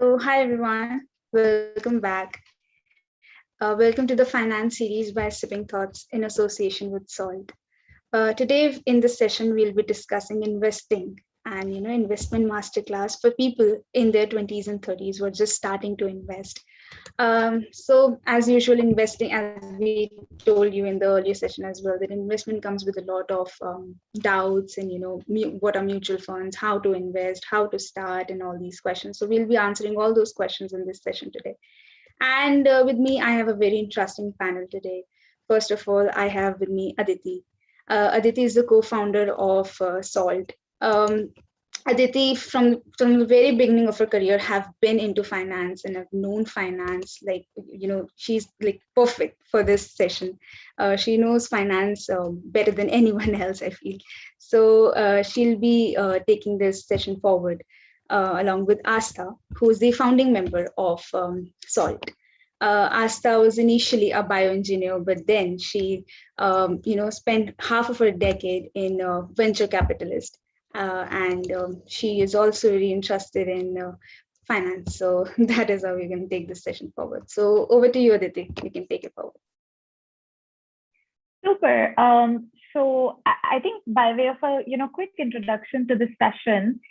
Hi everyone, welcome back. Welcome to the Finance series by Sipping Thoughts in association with Salt. Today in this session, we'll be discussing investing and investment masterclass for people in their 20s and 30s who are just starting to invest. So as usual, investing, as we told you in the earlier session as well, that investment comes with a lot of doubts and what are mutual funds, how to invest, how to start, and all these questions. So we'll be answering all those questions in this session today. And with me, I have a very interesting panel today. First of all, I have with me Aditi. Aditi is the co-founder of Salt. Aditi, from the very beginning of her career, have been into finance and have known finance. Like she's like perfect for this session. She knows finance better than anyone else, I feel. So she'll be taking this session forward along with Astha, who is the founding member of Salt. Astha was initially a bioengineer, but then she, spent half of her decade in venture capitalist, and she is also very interested in finance. So that is how we're going to take this session forward. So over to you, Aditi. You can take it forward. Super. So I think by way of a quick introduction to this session,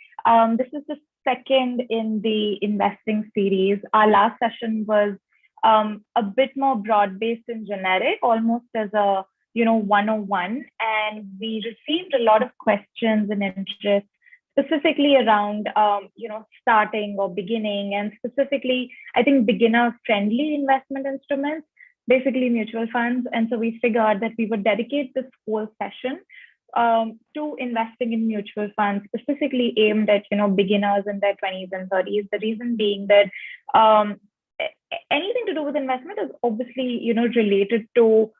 this is the second in the investing series. Our last session was a bit more broad-based and generic, almost as a 101, and we received a lot of questions and interest specifically around starting or beginning, and specifically I think beginner-friendly investment instruments, basically mutual funds. And so we figured that we would dedicate this whole session to investing in mutual funds, specifically aimed at beginners in their 20s and 30s. The reason being that anything to do with investment is obviously related to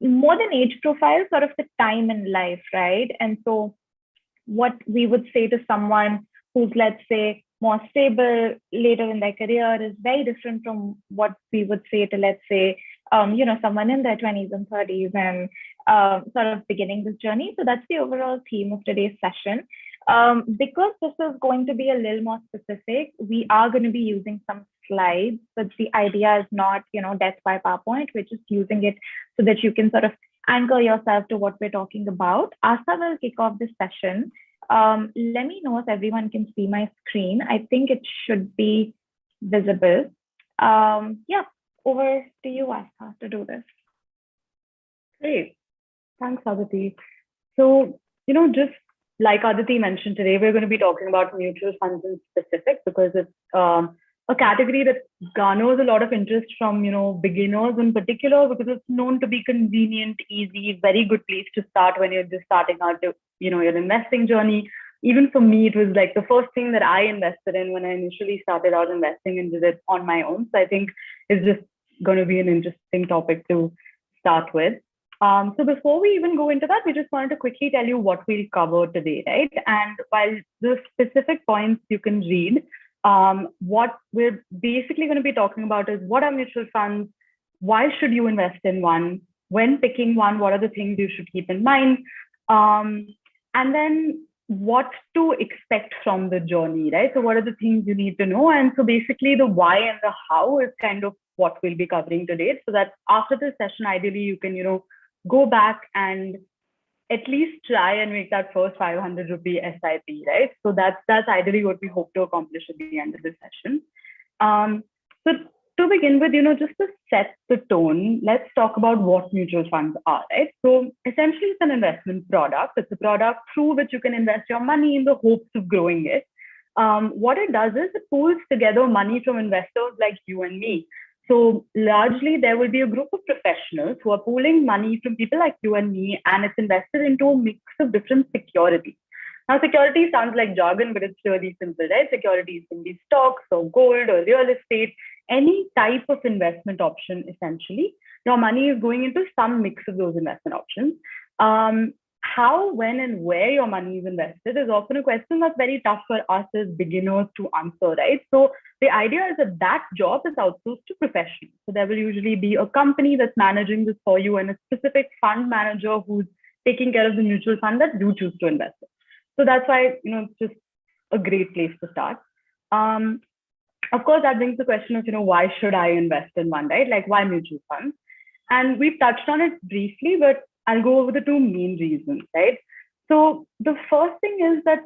more than age profile, sort of the time in life, right? And so what we would say to someone who's, let's say, more stable later in their career is very different from what we would say to, let's say, someone in their 20s and 30s and sort of beginning this journey. So that's the overall theme of today's session. Because this is going to be a little more specific, we are going to be using some slides, but the idea is not, death by PowerPoint. We're just using it so that you can sort of anchor yourself to what we're talking about. Astha will kick off this session. Let me know if everyone can see my screen. I think it should be visible. Yeah, over to you, Astha, to do this. Great. Thanks, Aditi. So, just like Aditi mentioned today, we're going to be talking about mutual funds in specific because it's a category that garners a lot of interest from, beginners in particular, because it's known to be convenient, easy, very good place to start when you're just starting out, your investing journey. Even for me, it was like the first thing that I invested in when I initially started out investing and did it on my own. So I think it's just going to be an interesting topic to start with. So before we even go into that, we just wanted to quickly tell you what we'll cover today, right? And while the specific points you can read, what we're basically going to be talking about is what are mutual funds, why should you invest in one, when picking one, what are the things you should keep in mind, and then what to expect from the journey, right? So what are the things you need to know? And so basically the why and the how is kind of what we'll be covering today. So that after this session, ideally you can, go back and at least try and make that first 500 rupee SIP, right? So that's ideally what we hope to accomplish at the end of this session. So to begin with, just to set the tone, let's talk about what mutual funds are, right? So essentially it's an investment product. It's a product through which you can invest your money in the hopes of growing it. What it does is it pulls together money from investors like you and me. So largely there will be a group of professionals who are pooling money from people like you and me, and it's invested into a mix of different securities. Now, security sounds like jargon, but it's really simple, right? Securities can be stocks or gold or real estate, any type of investment option, essentially. Your money is going into some mix of those investment options. How, when, and where your money is invested is often a question that's very tough for us as beginners to answer, right? So the idea is that job is outsourced to professionals. So there will usually be a company that's managing this for you and a specific fund manager who's taking care of the mutual fund that you choose to invest in. So that's why, it's just a great place to start. Of course, that brings the question of, why should I invest in one, right? Like, why mutual funds? And we've touched on it briefly, but I'll go over the two main reasons, right? So the first thing is that,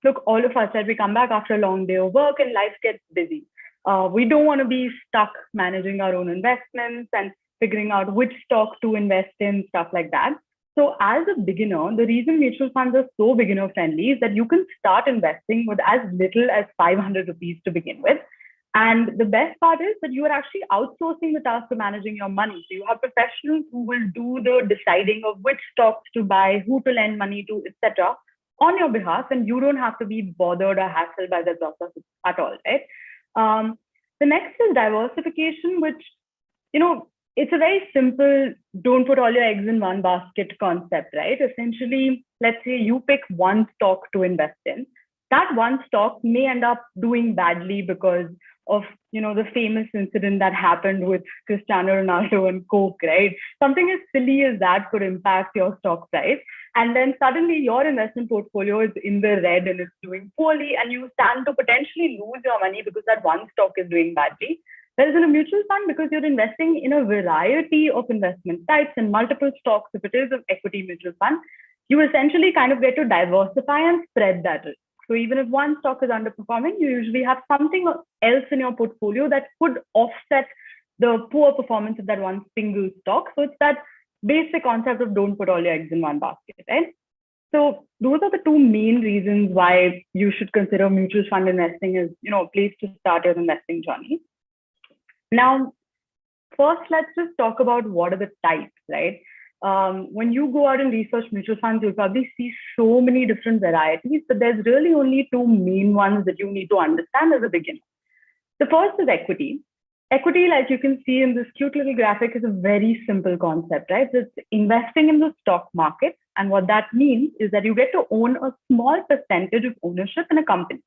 look, all of us, right, we come back after a long day of work and life gets busy. We don't want to be stuck managing our own investments and figuring out which stock to invest in, stuff like that. So as a beginner, the reason mutual funds are so beginner friendly is that you can start investing with as little as 500 rupees to begin with. And the best part is that you are actually outsourcing the task of managing your money. So you have professionals who will do the deciding of which stocks to buy, who to lend money to, etc., on your behalf, and you don't have to be bothered or hassled by the process at all, right? The next is diversification, which, it's a very simple, don't put all your eggs in one basket concept, right? Essentially, let's say you pick one stock to invest in. That one stock may end up doing badly because of, the famous incident that happened with Cristiano Ronaldo and Coke, right? Something as silly as that could impact your stock price. And then suddenly your investment portfolio is in the red and it's doing poorly, and you stand to potentially lose your money because that one stock is doing badly. Whereas in a mutual fund, because you're investing in a variety of investment types and multiple stocks, if it is an equity mutual fund, you essentially kind of get to diversify and spread that risk. So even if one stock is underperforming, you usually have something else in your portfolio that could offset the poor performance of that one single stock. So it's that basic concept of don't put all your eggs in one basket, right? So those are the two main reasons why you should consider mutual fund investing as, a place to start your investing journey. Now, first, let's just talk about what are the types, right? When you go out and research mutual funds, you'll probably see so many different varieties, but there's really only two main ones that you need to understand as a beginner. The first is equity. Equity, like you can see in this cute little graphic, is a very simple concept, right? It's investing in the stock market. And what that means is that you get to own a small percentage of ownership in a company.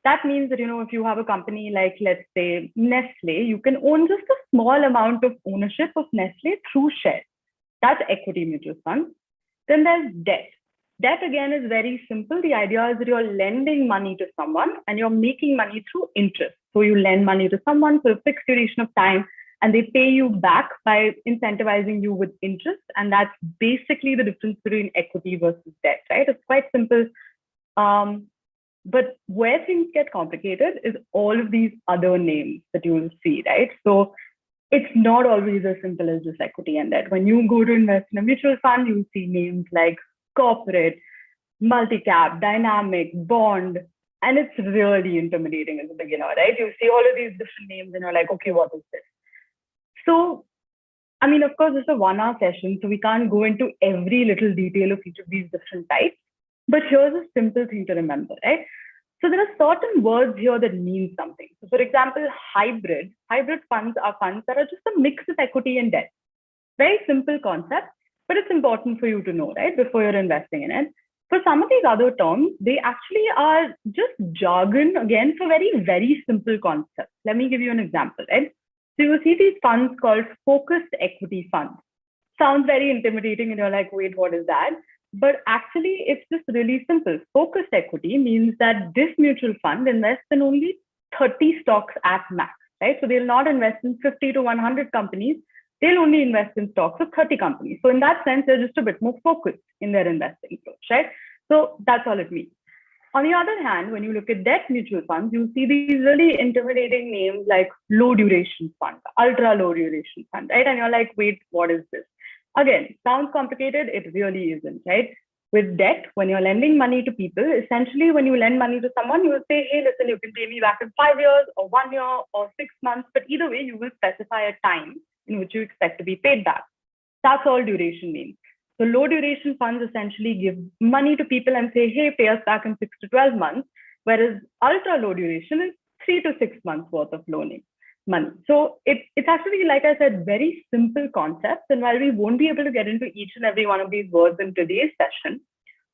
That means that, if you have a company like, let's say, Nestle, you can own just a small amount of ownership of Nestle through shares. That's equity mutual fund. Then there's debt. Debt, again, is very simple. The idea is that you're lending money to someone and you're making money through interest. So you lend money to someone for a fixed duration of time and they pay you back by incentivizing you with interest. And that's basically the difference between equity versus debt, right? It's quite simple. But where things get complicated is all of these other names that you will see, right? So it's not always as simple as just equity and debt. When you go to invest in a mutual fund, you see names like corporate, multi-cap, dynamic, bond, and it's really intimidating as a beginner, right? You see all of these different names and you're like, okay, what is this? So, of course, it's a 1 hour session, so we can't go into every little detail of each of these different types. But here's a simple thing to remember, right? So there are certain words here that mean something. So for example, hybrid funds are funds that are just a mix of equity and debt. Very simple concept, but it's important for you to know, right, before you're investing in it. For some of these other terms, they actually are just jargon, again, for very, very simple concepts. Let me give you an example, right? So you see these funds called focused equity funds. Sounds very intimidating and you're like, wait, what is that? But actually, it's just really simple. Focused equity means that this mutual fund invests in only 30 stocks at max, right? So they'll not invest in 50 to 100 companies. They'll only invest in stocks of 30 companies. So in that sense, they're just a bit more focused in their investing approach, right? So that's all it means. On the other hand, when you look at debt mutual funds, you see these really intimidating names like low duration fund, ultra low duration fund, right? And you're like, wait, what is this? Again, sounds complicated. It really isn't, right? With debt, when you're lending money to people, essentially when you lend money to someone, you will say, hey, listen, you can pay me back in 5 years or 1 year or 6 months. But either way, you will specify a time in which you expect to be paid back. That's all duration means. So low duration funds essentially give money to people and say, hey, pay us back in 6 to 12 months. Whereas ultra low duration is 3 to 6 months worth of loaning money. So it's actually, like I said, very simple concepts. And while we won't be able to get into each and every one of these words in today's session,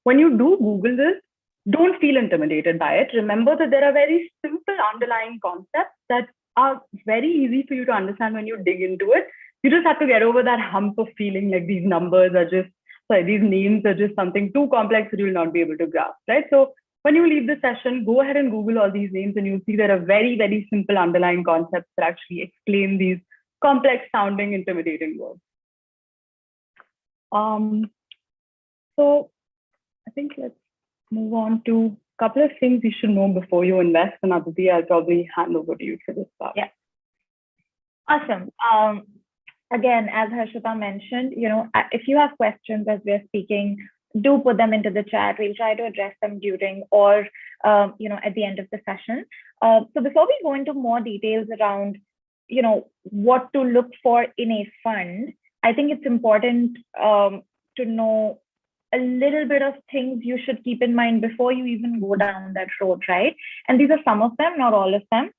when you do Google this, don't feel intimidated by it. Remember that there are very simple underlying concepts that are very easy for you to understand when you dig into it. You just have to get over that hump of feeling like these names are just something too complex that you'll not be able to grasp, right? So when you leave the session, go ahead and Google all these names and you'll see there are very, very simple underlying concepts that actually explain these complex sounding, intimidating words. So I think let's move on to a couple of things you should know before you invest. And Aditi, I'll probably hand over to you for this part. Yeah. Awesome. Again, as Harshita mentioned, if you have questions as we're speaking, do put them into the chat. We'll try to address them during or at the end of the session. So before we go into more details around what to look for in a fund, I think it's important to know a little bit of things you should keep in mind before you even go down that road, right? And these are some of them, not all of them.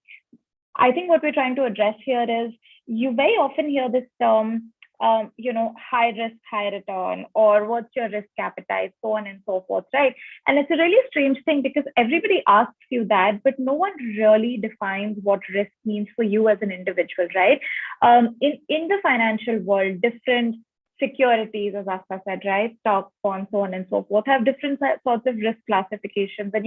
I think what we're trying to address here is you very often hear this term, high risk, high return, or what's your risk appetite, so on and so forth, right? And it's a really strange thing because everybody asks you that, but no one really defines what risk means for you as an individual, right? In the financial world, different securities, as Astha said, right? Stocks, bonds, so on and so forth, have different sorts of risk classifications. And,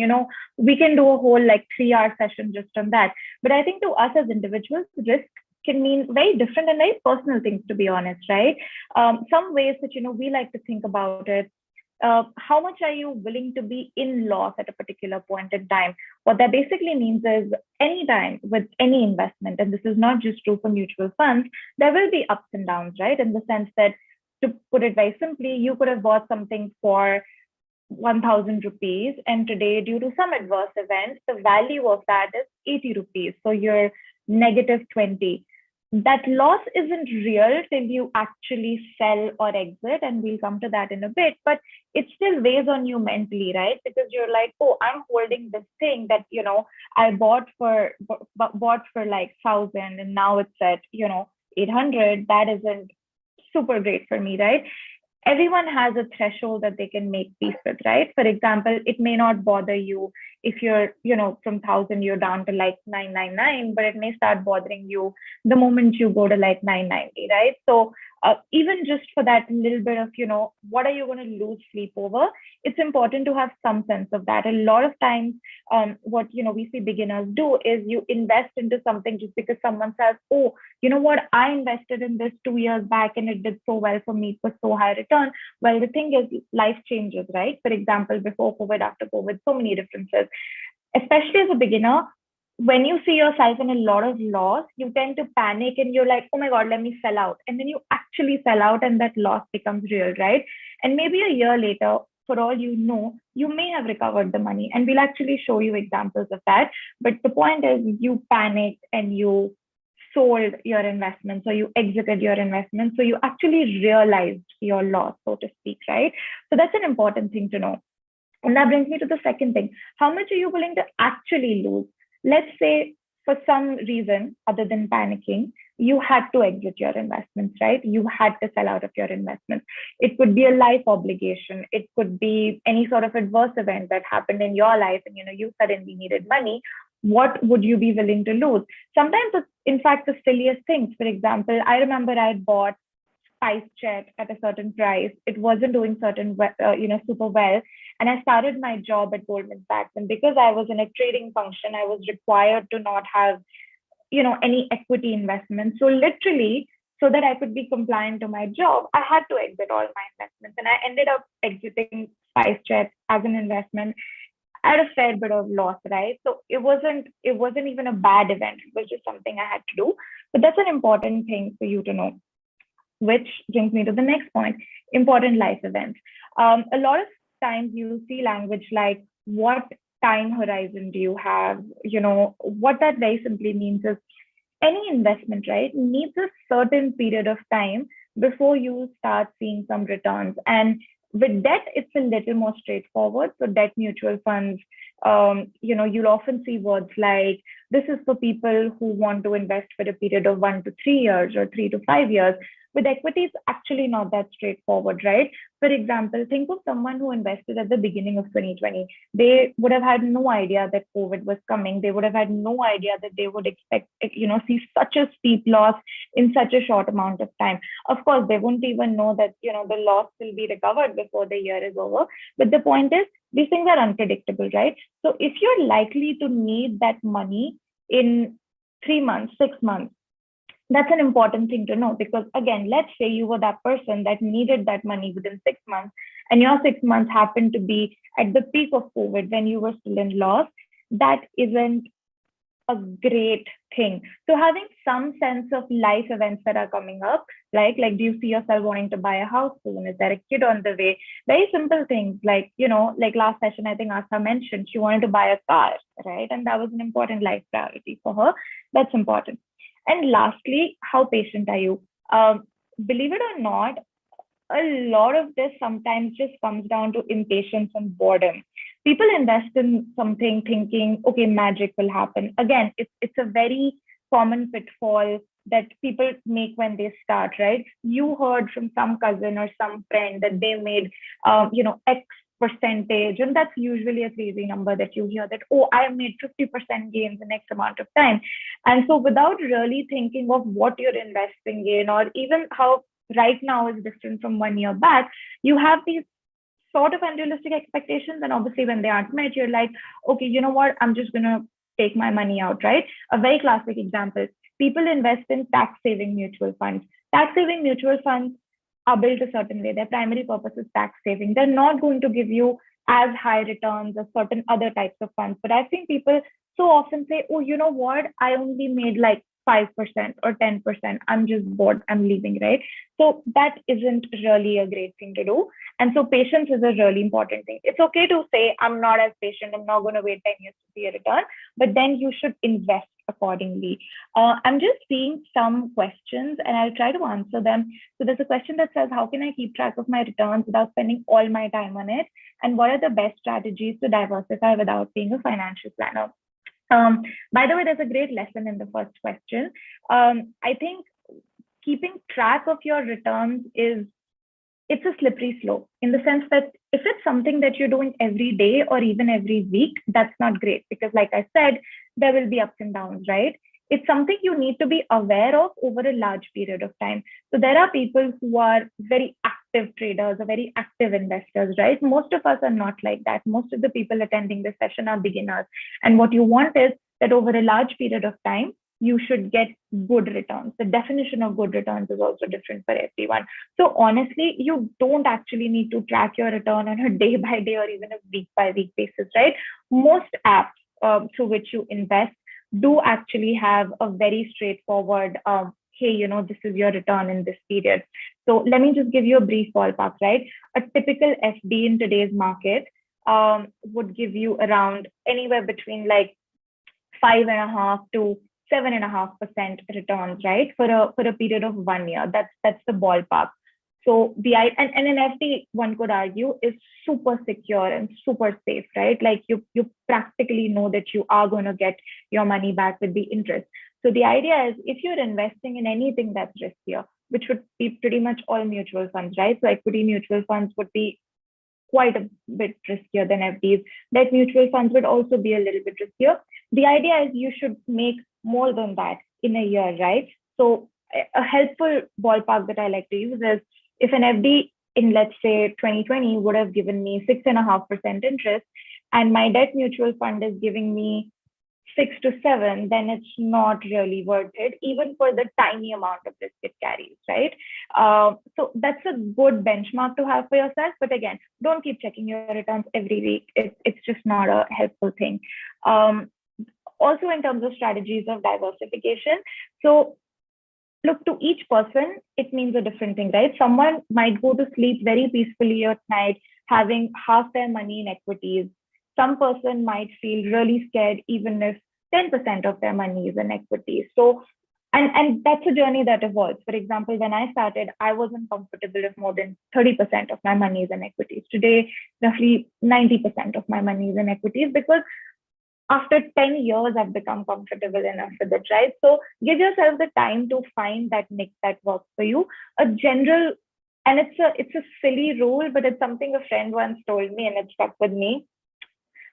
we can do a whole 3-hour session just on that. But I think to us as individuals, risk can mean very different and very personal things, to be honest, right? Some ways that, we like to think about it. How much are you willing to be in loss at a particular point in time? What that basically means is anytime with any investment, and this is not just true for mutual funds, there will be ups and downs, right? In the sense that, to put it very simply, you could have bought something for 1,000 rupees, and today, due to some adverse event, the value of that is 80 rupees. So you're negative 20. That loss isn't real till you actually sell or exit, and we'll come to that in a bit, but it still weighs on you mentally, right? Because you're like, oh, I'm holding this thing that, I bought for 1,000 and now it's at, 800. That isn't super great for me, right? Everyone has a threshold that they can make peace with, right? For example, it may not bother you if you're, from 1,000, you're down to 999, but it may start bothering you the moment you go to 990, right? So even just for that little bit of, what are you going to lose sleep over? It's important to have some sense of that. A lot of times, what, we see beginners do is you invest into something just because someone says, oh, you know what, I invested in this 2 years back and it did so well for me, it was so high return. Well, the thing is, life changes, right? For example, before COVID, after COVID, so many differences. Especially as a beginner, when you see yourself in a lot of loss, you tend to panic and you're like, oh my God, let me sell out. And then you actually sell out and that loss becomes real, right? And maybe a year later, for all you know, you may have recovered the money. And we'll actually show you examples of that. But the point is, you panicked and you sold your investments or you exited your investments. So you actually realized your loss, so to speak, right? So that's an important thing to know. And that brings me to the second thing. How much are you willing to actually lose? Let's say for some reason, other than panicking, you had to exit your investments, right? You had to sell out of your investments. It could be a life obligation. It could be any sort of adverse event that happened in your life and you suddenly needed money. What would you be willing to lose? Sometimes it's, in fact, the silliest things. For example, I remember I bought SpiceJet at a certain price. It wasn't doing super well. And I started my job at Goldman Sachs. And because I was in a trading function, I was required to not have, any equity investment. So literally, so that I could be compliant to my job, I had to exit all my investments. And I ended up exiting SpiceJet as an investment at a fair bit of loss, right? So it wasn't even a bad event. It was just something I had to do. But that's an important thing for you to know, which brings me to the next point, important life events. A lot of times you see language like, what time horizon do you have? What that very simply means is any investment, right, needs a certain period of time before you start seeing some returns. And with debt, it's a little more straightforward. So debt mutual funds, you'll often see words like, this is for people who want to invest for a period of 1 to 3 years or 3 to 5 years. With equity, it's actually not that straightforward, right? For example, think of someone who invested at the beginning of 2020. They would have had no idea that COVID was coming. They would have had no idea that they would expect, see such a steep loss in such a short amount of time. Of course, they wouldn't even know that, the loss will be recovered before the year is over. But the point is, these things are unpredictable, right? So if you're likely to need that money in 3 months, 6 months, that's an important thing to know, because again, let's say you were that person that needed that money within 6 months, and your 6 months happened to be at the peak of COVID when you were still in loss. That isn't a great thing. So having some sense of life events that are coming up, like do you see yourself wanting to buy a house soon? Is there a kid on the way? Very simple things, like last session, I think Astha mentioned she wanted to buy a car, right? And that was an important life priority for her. That's important. And lastly, how patient are you? Believe it or not, a lot of this sometimes just comes down to impatience and boredom. People invest in something thinking, okay, magic will happen. Again, it's a very common pitfall that people make when they start, right? You heard from some cousin or some friend that they made, X percentage, and that's usually a crazy number that you hear, that, oh, I made 50% gains in X amount of time. And so without really thinking of what you're investing in, or even how right now is different from 1 year back, you have these sort of unrealistic expectations. And obviously when they aren't met, you're like, okay, you know what, I'm just going to take my money out, right? A very classic example, people invest in tax saving mutual funds. Tax saving mutual funds are built a certain way. Their primary purpose is tax saving. They're not going to give you as high returns as certain other types of funds. But I've seen people so often say, oh, you know what, I only made like 5% or 10%. I'm just bored. I'm leaving, right? So that isn't really a great thing to do. And so patience is a really important thing. It's okay to say, I'm not as patient. I'm not going to wait 10 years to see a return, but then you should invest accordingly. I'm just seeing some questions and I'll try to answer them. So there's a question that says, how can I keep track of my returns without spending all my time on it? And what are the best strategies to diversify without being a financial planner? By the way, there's a great lesson in the first question. I think keeping track of your returns it's a slippery slope, in the sense that if it's something that you're doing every day or even every week, that's not great, because like I said, there will be ups and downs, right? It's something you need to be aware of over a large period of time. So there are people who are very active traders or very active investors, right? Most of us are not like that. Most of the people attending this session are beginners. And what you want is that over a large period of time, you should get good returns. The definition of good returns is also different for everyone. So honestly, you don't actually need to track your return on a day by day or even a week by week basis, right? Most apps through which you invest do actually have a very straightforward, hey, this is your return in this period. So let me just give you a brief ballpark, right? A typical FD in today's market would give you around anywhere between like 5.5 to 7.5% returns, right? For a period of 1 year. That's the ballpark. So and an FD, one could argue, is super secure and super safe, right? Like you practically know that you are going to get your money back with the interest. So the idea is, if you're investing in anything that's riskier, which would be pretty much all mutual funds, right? So equity mutual funds would be quite a bit riskier than FDs. Debt mutual funds would also be a little bit riskier. The idea is you should make more than that in a year, right? So a helpful ballpark that I like to use is, if an FD in, let's say, 2020 would have given me 6.5% interest, and my debt mutual fund is giving me 6 to 7, then it's not really worth it, even for the tiny amount of risk it carries, right? So that's a good benchmark to have for yourself. But again, don't keep checking your returns every week. It's just not a helpful thing. Also, in terms of strategies of diversification, so look, to each person, it means a different thing, right? Someone might go to sleep very peacefully at night, having half their money in equities. Some person might feel really scared, even if 10% of their money is in equities. So, and that's a journey that evolves. For example, when I started, I wasn't comfortable if more than 30% of my money is in equities. Today, roughly 90% of my money is in equities, because after 10 years, I've become comfortable enough with it, right? So give yourself the time to find that mix that works for you. A general, and it's a silly rule, but it's something a friend once told me and it stuck with me.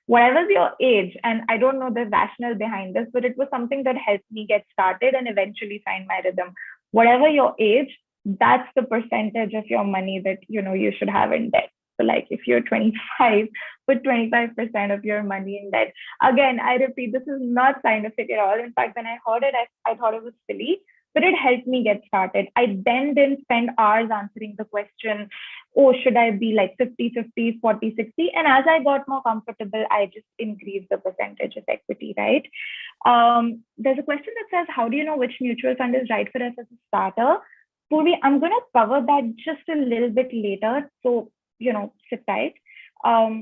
Whatever's your age, and I don't know the rationale behind this, but it was something that helped me get started and eventually find my rhythm. Whatever your age, that's the percentage of your money that you should have in debt. So like if you're 25, put 25% of your money in debt. Again, I repeat, this is not scientific at all. In fact, when I heard it, I thought it was silly, but it helped me get started. I then didn't spend hours answering the question, oh, should I be like 50-50, 40-60? And as I got more comfortable, I just increased the percentage of equity, right? There's a question that says, how do you know which mutual fund is right for us as a starter? Purvi, I'm going to cover that just a little bit later. So, sit tight. I've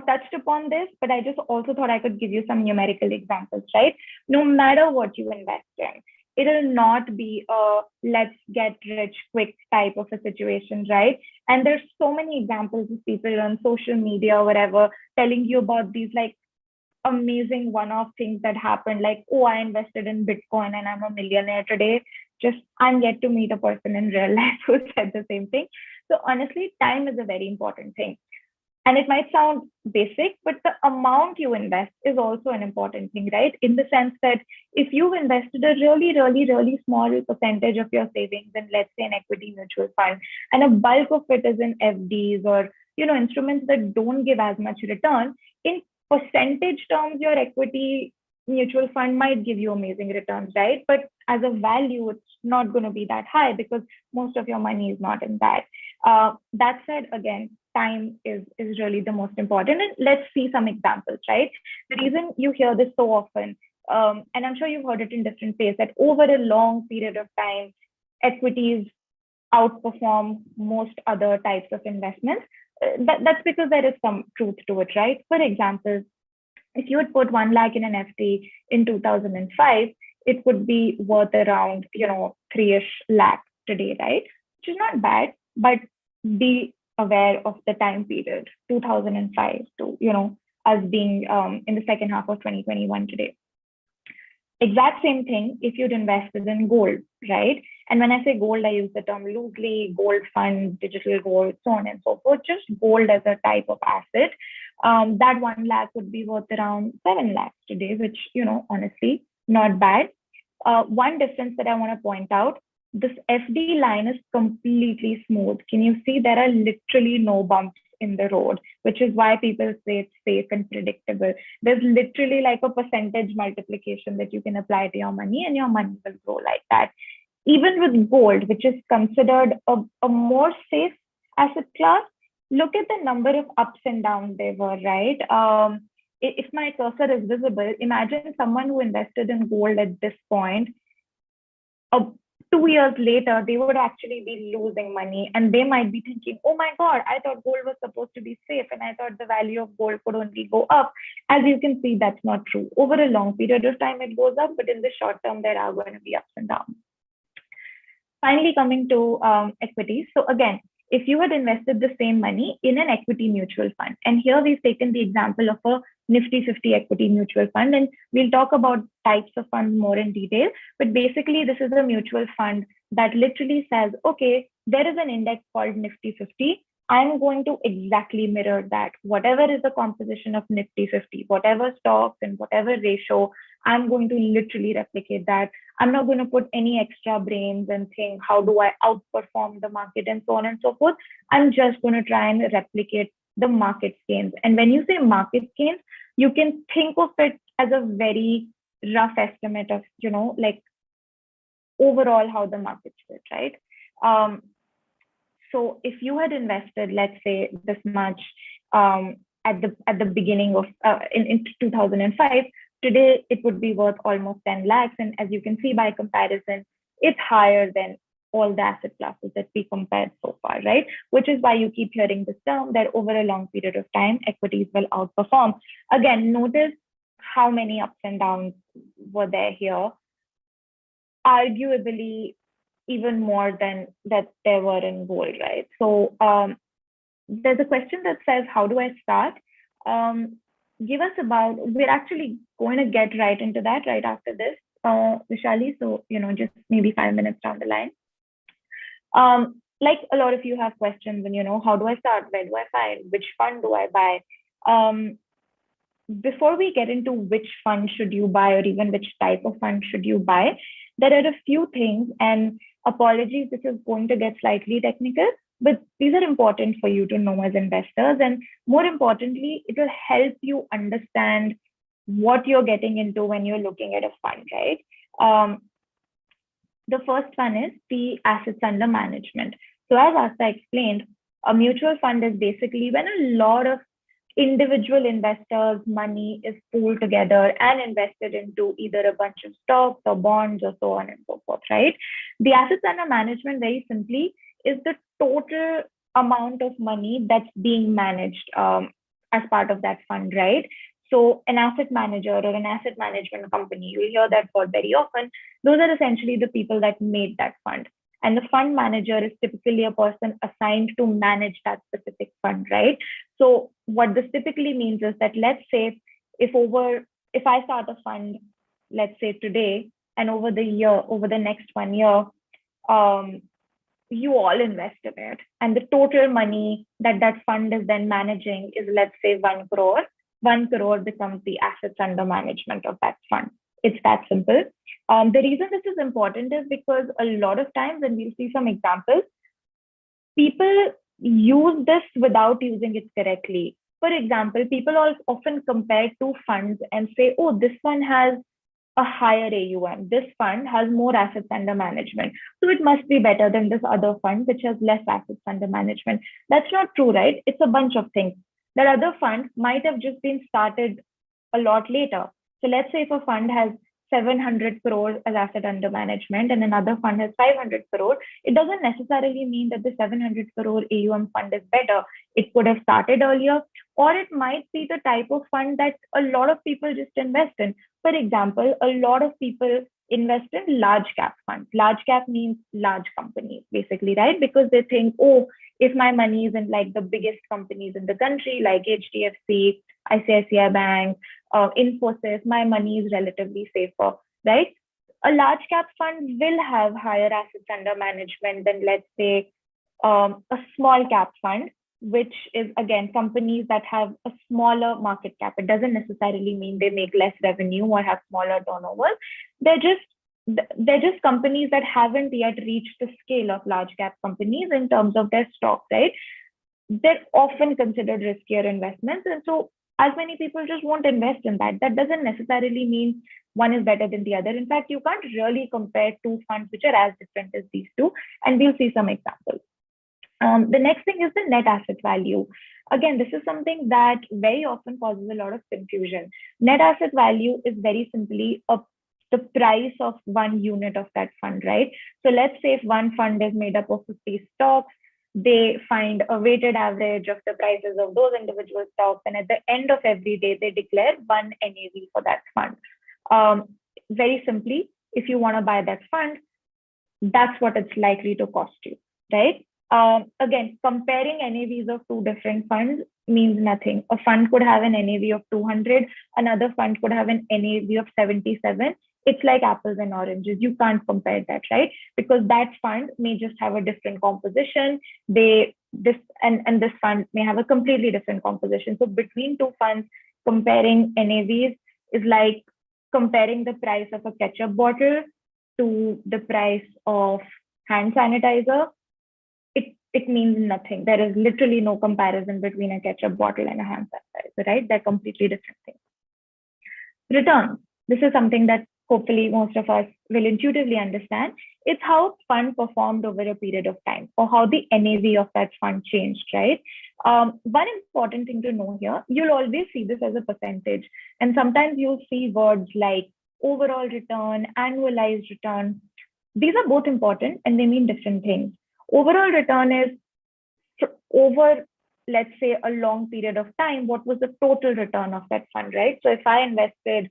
touched upon this, but I just also thought I could give you some numerical examples, right? No matter what you invest in, it'll not be a let's get rich quick type of a situation, right? And there's so many examples of people on social media or whatever telling you about these like amazing one-off things that happened, like, oh, I invested in Bitcoin and I'm a millionaire today. Just I'm yet to meet a person in real life who said the same thing. So honestly, time is a very important thing. And it might sound basic, but the amount you invest is also an important thing, right? In the sense that if you've invested a really, really, really small percentage of your savings in, let's say, an equity mutual fund, and a bulk of it is in FDs or, instruments that don't give as much return, in percentage terms, your equity mutual fund might give you amazing returns, right? But as a value, it's not going to be that high because most of your money is not in that. That said, again, time is really the most important. And let's see some examples, right? The reason you hear this so often, and I'm sure you've heard it in different ways, that over a long period of time, equities outperform most other types of investments. That's because there is some truth to it, right? For example, if you would put 1 lakh in an FD in 2005, it would be worth around, 3-ish lakhs today, right? Which is not bad, but be aware of the time period, 2005 to, us being in the second half of 2021 today. Exact same thing if you'd invested in gold, right? And when I say gold, I use the term loosely, gold fund, digital gold, so on and so forth, just gold as a type of asset. That 1 lakh would be worth around 7 lakhs today, which, honestly, not bad. One difference that I want to point out, this FD line is completely smooth. Can you see there are literally no bumps in the road, which is why people say it's safe and predictable. There's literally like a percentage multiplication that you can apply to your money and your money will grow like that. Even with gold, which is considered a more safe asset class, look at the number of ups and downs there were, right? If my cursor is visible, imagine someone who invested in gold at this point, 2 years later, they would actually be losing money and they might be thinking, oh my God, I thought gold was supposed to be safe and I thought the value of gold could only go up. As you can see, that's not true. Over a long period of time, it goes up, but in the short term, there are going to be ups and downs. Finally, coming to equities. So again, if you had invested the same money in an equity mutual fund, and here we've taken the example of a Nifty 50 equity mutual fund, and we'll talk about types of funds more in detail. But basically, this is a mutual fund that literally says, okay, there is an index called Nifty 50. I'm going to exactly mirror that. Whatever is the composition of Nifty 50, whatever stocks and whatever ratio, I'm going to literally replicate that. I'm not going to put any extra brains and think, how do I outperform the market and so on and so forth. I'm just going to try and replicate the market gains. And when you say market gains, you can think of it as a very rough estimate of, like overall how the market's did, right? So if you had invested, let's say, this much at the beginning of in 2005, today it would be worth almost 10 lakhs. And as you can see by comparison, it's higher than all the asset classes that we compared so far, right? Which is why you keep hearing this term that over a long period of time, equities will outperform. Again, notice how many ups and downs were there here. Arguably, even more than that there were in gold, right? So there's a question that says, how do I start? give us about, we're actually going to get right into that right after this, Vishali. So, just maybe 5 minutes down the line. Like a lot of you have questions and, how do I start? Where do I find? Which fund do I buy? Before we get into which fund should you buy or even which type of fund should you buy, there are a few things, and apologies, this is going to get slightly technical, but these are important for you to know as investors. And more importantly, it will help you understand what you're getting into when you're looking at a fund, right? The first one is the assets under management. So as Astha explained, a mutual fund is basically when a lot of individual investors' money is pooled together and invested into either a bunch of stocks or bonds or so on and so forth, right? The assets under management, very simply, is the total amount of money that's being managed as part of that fund, right? So an asset manager or an asset management company, you'll hear that word very often. Those are essentially the people that made that fund. And the fund manager is typically a person assigned to manage that specific fund, right? So what this typically means is that, let's say, if I start a fund, let's say today, and over the next 1 year, you all invest in it, and the total money that that fund is then managing is, let's say, 1 crore. 1 crore becomes the assets under management of that fund. It's that simple. The reason this is important is because a lot of times, and we'll see some examples, people use this without using it correctly. For example, people often compare two funds and say, oh, this one has a higher AUM. This fund has more assets under management, so it must be better than this other fund, which has less assets under management. That's not true, right? It's a bunch of things. That other fund might have just been started a lot later. So let's say if a fund has 700 crores as asset under management and another fund has 500 crore, it doesn't necessarily mean that the 700 crore AUM fund is better. It could have started earlier, or it might be the type of fund that a lot of people just invest in. For example, a lot of people invest in large cap funds. Large cap means large companies, basically, right? Because they think, oh, if my money is in like the biggest companies in the country, like HDFC, ICICI Bank, Infosys, my money is relatively safer, right? A large cap fund will have higher assets under management than, let's say, a small cap fund, which is, again, companies that have a smaller market cap. It doesn't necessarily mean they make less revenue or have smaller turnovers. They're just companies that haven't yet reached the scale of large cap companies in terms of their stock, right? They're often considered riskier investments. And so as many people just won't invest in that. That doesn't necessarily mean one is better than the other. In fact, you can't really compare two funds which are as different as these two. And we'll see some examples. The next thing is the net asset value. Again, this is something that very often causes a lot of confusion. Net asset value is very simply the price of one unit of that fund, right? So let's say if one fund is made up of 50 stocks, they find a weighted average of the prices of those individual stocks, and at the end of every day, they declare one NAV for that fund. Very simply, if you want to buy that fund, that's what it's likely to cost you, right? Again, comparing NAVs of two different funds means nothing. A fund could have an NAV of 200, another fund could have an NAV of 77. It's like apples and oranges. You can't compare that, right? Because that fund may just have a different composition. This fund may have a completely different composition. So between two funds, comparing NAVs is like comparing the price of a ketchup bottle to the price of hand sanitizer. It means nothing. There is literally no comparison between a ketchup bottle and a hand sanitizer, right? They're completely different things. Returns. This is something that hopefully most of us will intuitively understand. It's how a fund performed over a period of time, or how the NAV of that fund changed, right? One important thing to know here, you'll always see this as a percentage. And sometimes you'll see words like overall return, annualized return. These are both important and they mean different things. Overall return is over, let's say, a long period of time, what was the total return of that fund, right? So if I invested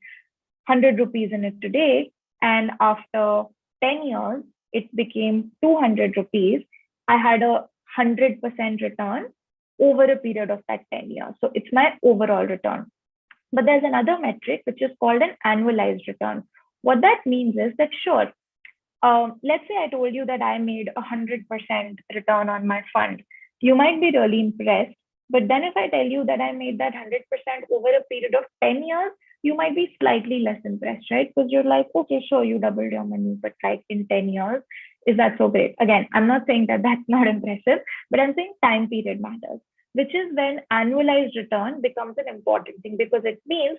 100 rupees in it today, and after 10 years, it became 200 rupees, I had a 100% return over a period of that 10 years. So it's my overall return. But there's another metric which is called an annualized return. What that means is that, sure, let's say I told you that I made 100% return on my fund. You might be really impressed. But then if I tell you that I made that 100% over a period of 10 years, you might be slightly less impressed, right? Because you're like, okay, sure, you doubled your money, but like in 10 years, is that so great? Again, I'm not saying that that's not impressive, but I'm saying time period matters, which is when annualized return becomes an important thing, because it means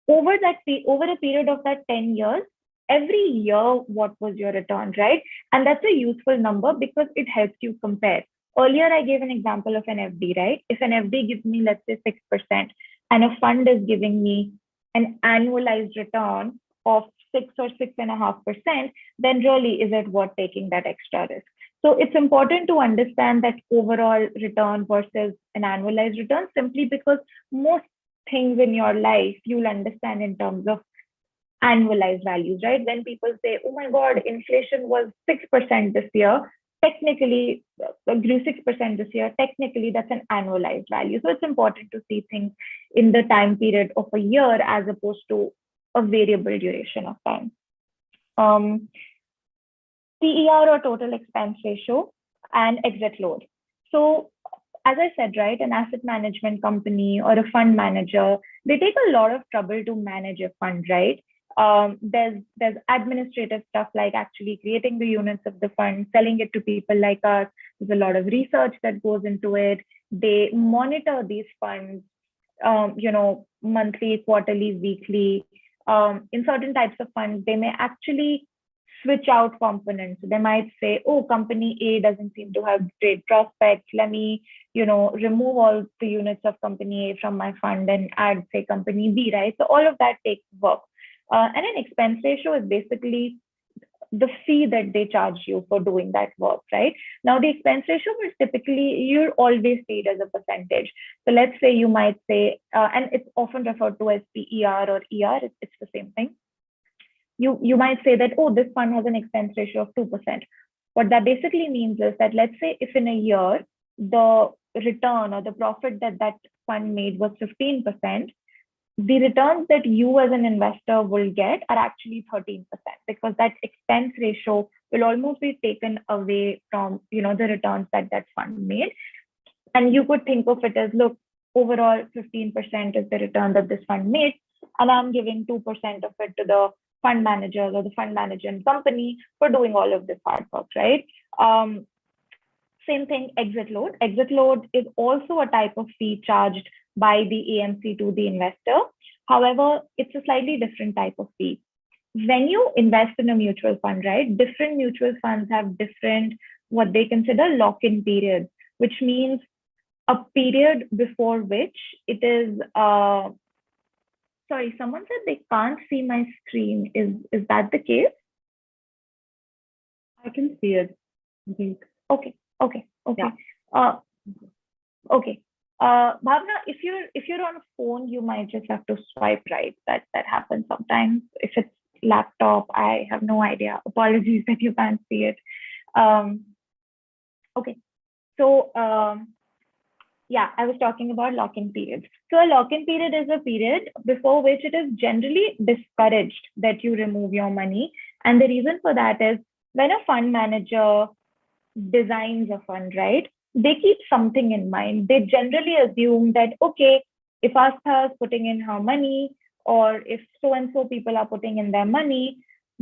over a period of that 10 years, every year, what was your return, right? And that's a useful number because it helps you compare. Earlier, I gave an example of an FD, right? If an FD gives me, let's say, 6%, and a fund is giving me an annualized return of 6 or 6.5%, then really is it worth taking that extra risk? So it's important to understand that overall return versus an annualized return, simply because most things in your life you'll understand in terms of annualized values, right? When people say, oh my God, inflation was 6% this year, technically grew 6% this year, technically that's an annualized value. So it's important to see things in the time period of a year as opposed to a variable duration of time. TER, or total expense ratio, and exit load. So as I said, right, an asset management company or a fund manager, they take a lot of trouble to manage a fund, right? There's administrative stuff like actually creating the units of the fund, selling it to people like us. There's a lot of research that goes into it. They monitor these funds, monthly, quarterly, weekly. In certain types of funds, they may actually switch out components. They might say, oh, company A doesn't seem to have great prospects. Let me, remove all the units of company A from my fund and add, say, company B, right? So all of that takes work. And an expense ratio is basically the fee that they charge you for doing that work, right? Now, the expense ratio is typically, you're always paid as a percentage. So let's say you might say, and it's often referred to as PER or ER, it's the same thing. You might say that, oh, this fund has an expense ratio of 2%. What that basically means is that, let's say if in a year, the return or the profit that that fund made was 15%, the returns that you as an investor will get are actually 13%, because that expense ratio will almost be taken away from, the returns that that fund made. And you could think of it as, look, overall 15% is the return that this fund made, and I'm giving 2% of it to the fund managers or the fund management company for doing all of this hard work, right? Same thing, exit load. Exit load is also a type of fee charged by the AMC to the investor. However, it's a slightly different type of fee. When you invest in a mutual fund, right, different mutual funds have different, what they consider lock-in periods, which means a period before which it is, sorry, someone said they can't see my screen. Is that the case? I can see it, I think. Okay. Yeah. Okay. Bhavna, if you're on a phone, you might just have to swipe right. That happens sometimes. If it's laptop, I have no idea. Apologies that you can't see it. Okay. So yeah, I was talking about lock-in periods. So a lock-in period is a period before which it is generally discouraged that you remove your money. And the reason for that is, when a fund manager designs a fund, right, they keep something in mind. They generally assume that, okay, if Astha is putting in her money, or if so-and-so people are putting in their money,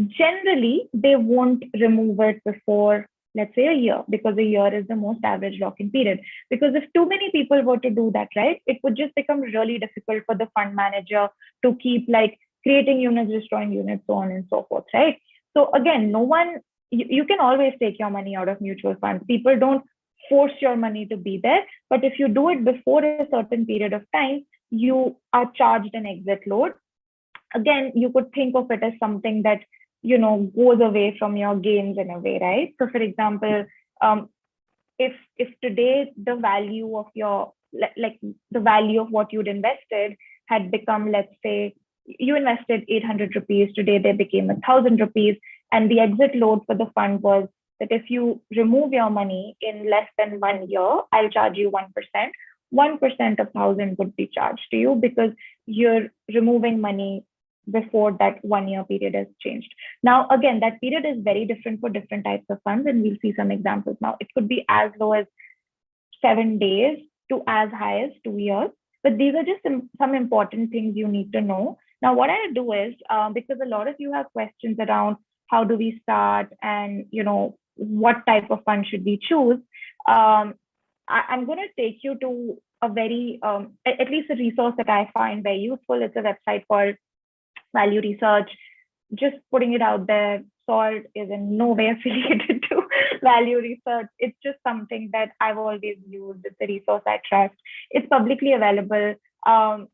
generally they won't remove it before, let's say, a year, because a year is the most average lock-in period. Because if too many people were to do that, right, it would just become really difficult for the fund manager to keep like creating units, destroying units, so on and so forth, right? So again, you can always take your money out of mutual funds. People don't force your money to be there. But if you do it before a certain period of time, you are charged an exit load. Again, you could think of it as something that, goes away from your gains in a way, right? So for example, if today the value of your, like the value of what you'd invested had become, let's say, you invested 800 rupees, today they became 1,000 rupees, and the exit load for the fund was that if you remove your money in less than 1 year, I'll charge you 1%. 1% of 1,000 would be charged to you because you're removing money before that 1 year period has changed. Now, again, that period is very different for different types of funds, and we'll see some examples now. It could be as low as 7 days to as high as 2 years. But these are just some important things you need to know. Now, what I do is, because a lot of you have questions around how do we start and, what type of fund should we choose, I'm going to take you to a very, at least a resource that I find very useful. It's a website called Value Research. Just putting it out there, Salt is in no way affiliated to Value Research. It's just something that I've always used. It's a resource I trust. It's publicly available. I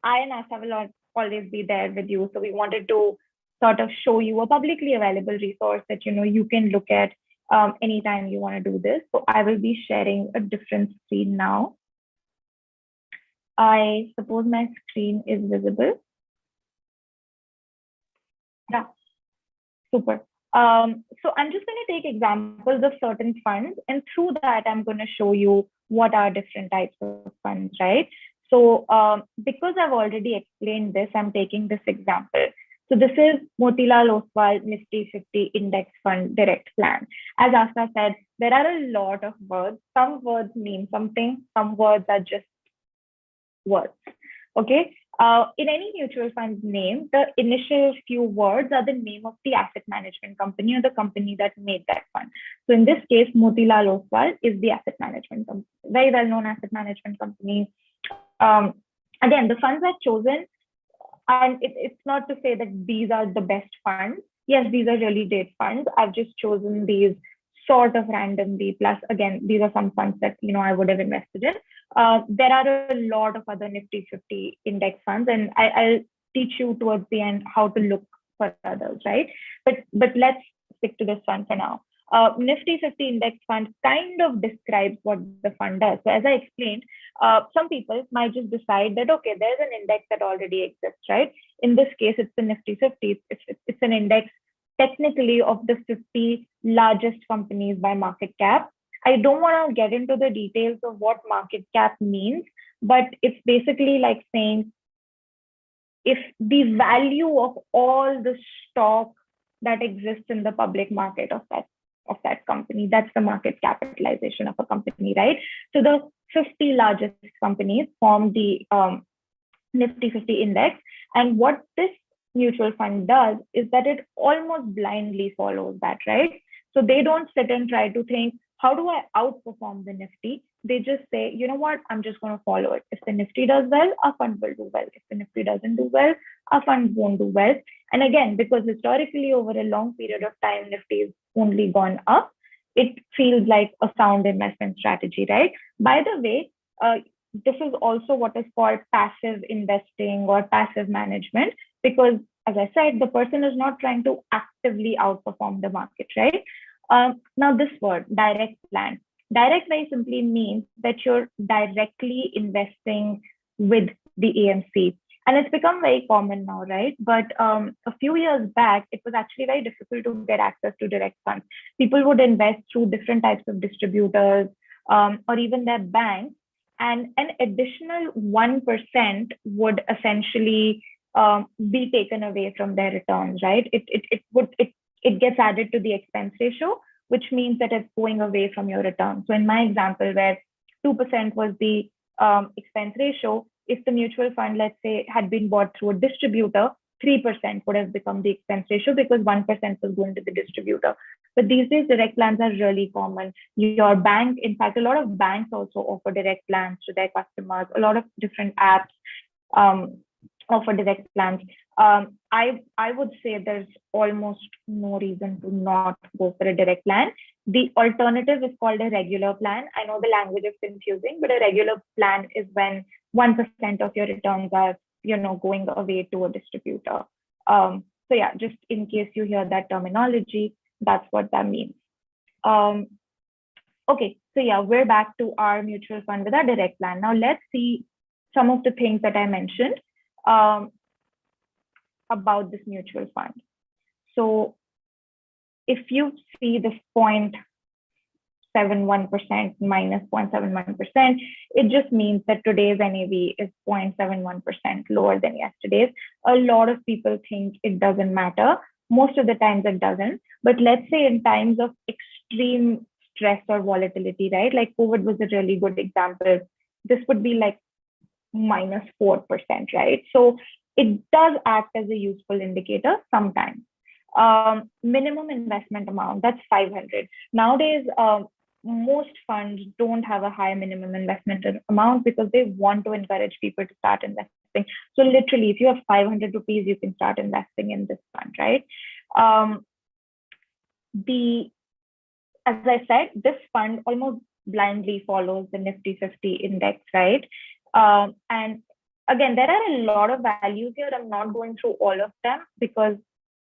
and Astha will always be there with you. So we wanted to sort of show you a publicly available resource that you can look at anytime you want to do this. So I will be sharing a different screen now. I suppose my screen is visible. Yeah, super. So I'm just going to take examples of certain funds, and through that, I'm going to show you what are different types of funds, right? So because I've already explained this, I'm taking this example. So this is Motilal Oswal Nifty 50 Index Fund Direct Plan. As Astha said, there are a lot of words. Some words mean something. Some words are just words. Okay. In any mutual fund's name, the initial few words are the name of the asset management company or the company that made that fund. So in this case, Motilal Oswal is the asset management company, very well-known asset management company. Again, the funds are chosen, and it's not to say that these are the best funds. Yes, these are really great funds. I've just chosen these sort of randomly. Plus, again, these are some funds that I would have invested in. There are a lot of other Nifty 50 index funds, and I'll teach you towards the end how to look for others, right? But let's stick to this fund for now. Nifty 50 index fund kind of describes what the fund does. So as I explained, some people might just decide that, okay, there's an index that already exists, right? In this case, it's the Nifty 50. It's an index technically of the 50 largest companies by market cap. I don't want to get into the details of what market cap means, but it's basically like saying if the value of all the stock that exists in the public market of that company, that's the market capitalization of a company, right? So the 50 largest companies form the Nifty 50 index. And what this mutual fund does is that it almost blindly follows that, right? So they don't sit and try to think, how do I outperform the Nifty? They just say, you know what, I'm just going to follow it. If the Nifty does well, our fund will do well. If the Nifty doesn't do well, our fund won't do well. And again, because historically over a long period of time, Nifty has only gone up, it feels like a sound investment strategy, right? By the way, this is also what is called passive investing or passive management, because as I said, the person is not trying to actively outperform the market, right? Now this word, direct plan. Direct very simply means that you're directly investing with the AMC. And it's become very common now, right? But a few years back, it was actually very difficult to get access to direct funds. People would invest through different types of distributors or even their banks. And an additional 1% would essentially be taken away from their returns, right? It gets added to the expense ratio, which means that it's going away from your return. So in my example, where 2% was the expense ratio, if the mutual fund, let's say, had been bought through a distributor, 3% would have become the expense ratio because 1% was going to the distributor. But these days, direct plans are really common. Your bank, in fact, a lot of banks also offer direct plans to their customers. A lot of different apps offer direct plans. I would say there's almost no reason to not go for a direct plan. The alternative is called a regular plan. I know the language is confusing, but a regular plan is when 1% of your returns are, going away to a distributor. So yeah, just in case you hear that terminology, that's what that means. Okay, so yeah, we're back to our mutual fund with our direct plan. Now let's see some of the things that I mentioned about this mutual fund. So if you see this point 0.71% minus 0.71%. It just means that today's NAV is 0.71% lower than yesterday's. A lot of people think it doesn't matter. Most of the times it doesn't. But let's say in times of extreme stress or volatility, right? Like COVID was a really good example. This would be like minus 4%, right? So it does act as a useful indicator sometimes. Minimum investment amount, that's 500. Nowadays, most funds don't have a high minimum investment amount because they want to encourage people to start investing. So literally, if you have 500 rupees, you can start investing in this fund, right? As I said, this fund almost blindly follows the Nifty 50 index, right? And again, there are a lot of values here. I'm not going through all of them because,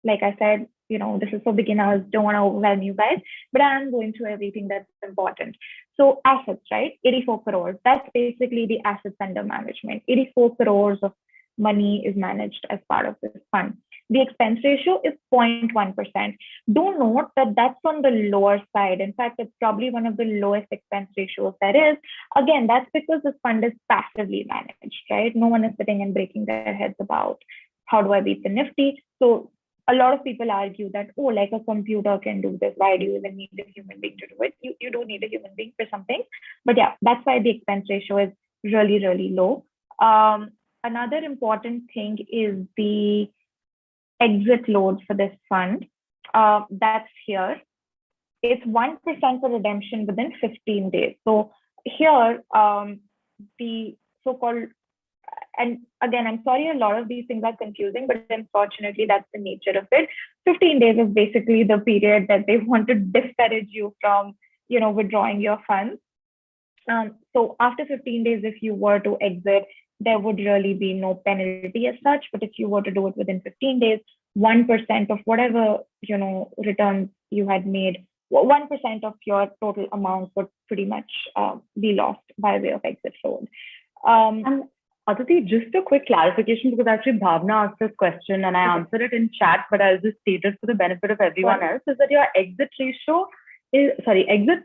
like I said, this is for beginners, don't want to overwhelm you guys, but I am going through everything that's important. So assets, right? 84 crores. That's basically the assets under management. 84 crores of money is managed as part of this fund. The expense ratio is 0.1%. Do note that that's on the lower side. In fact, it's probably one of the lowest expense ratios there is. Again, that's because this fund is passively managed, right? No one is sitting and breaking their heads about how do I beat the Nifty. So a lot of people argue that, oh, like a computer can do this. Why do you even need a human being to do it? You don't need a human being for something. But yeah, that's why the expense ratio is really, really low. Another important thing is the exit load for this fund. That's here. It's 1% for redemption within 15 days. So here, the so-called, and again, I'm sorry, a lot of these things are confusing, but unfortunately, that's the nature of it. 15 days is basically the period that they want to discourage you from, withdrawing your funds. So after 15 days, if you were to exit, there would really be no penalty as such. But if you were to do it within 15 days, 1% of whatever, returns you had made, 1% of your total amount would pretty much be lost by way of exit load. And Aditi, just a quick clarification, because actually Bhavna asked this question and I answered it in chat, but I'll just state it for the benefit of everyone else, is that your exit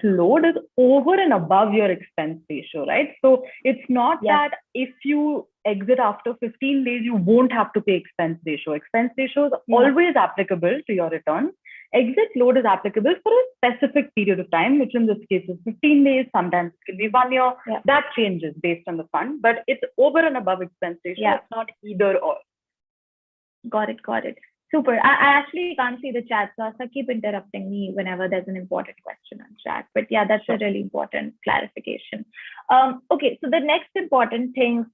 load is over and above your expense ratio, right? So it's not that if you exit after 15 days, you won't have to pay expense ratio. Expense ratio is always applicable to your return. Exit load is applicable for a specific period of time, which in this case is 15 days, sometimes it can be 1 year. That changes based on the fund, but it's over and above expense ratio. It's not either or. Got it. Super. I actually can't see the chat, so Astha, keep interrupting me whenever there's an important question on chat. But yeah, that's a really important clarification. Okay, so the next important thing,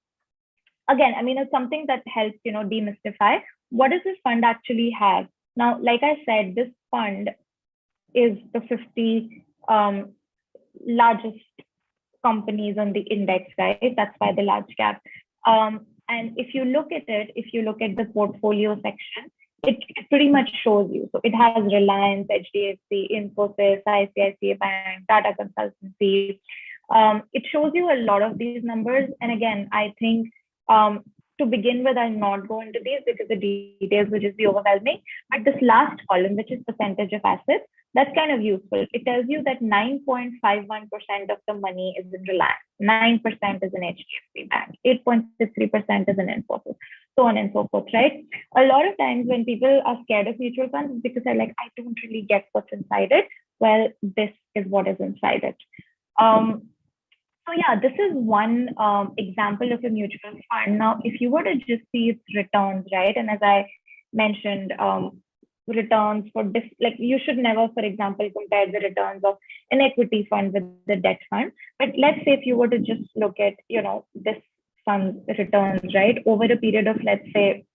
again, I mean, it's something that helps, demystify. What does this fund actually have? Now, like I said, this fund is the 50 largest companies on the index, right? That's why the large cap. And if you look at it, if you look at the portfolio section, it pretty much shows you. So it has Reliance, HDFC, Infosys, ICICI Bank, Tata Consultancy. It shows you a lot of these numbers. And again, I think to begin with, I'll not go into these because the details will just be overwhelming. But this last column, which is percentage of assets, that's kind of useful. It tells you that 9.51% of the money is in Reliance, 9% is in HDFC Bank, 8.63% is in Infosys, so on and so forth, right? A lot of times when people are scared of mutual funds, it's because they're like, I don't really get what's inside it. Well, this is what is inside it. So yeah, this is one example of a mutual fund. Now, if you were to just see its returns, right? And as I mentioned, returns for this, like you should never, for example, compare the returns of an equity fund with the debt fund. But let's say if you were to just look at, this fund's returns, right? Over a period of, let's say,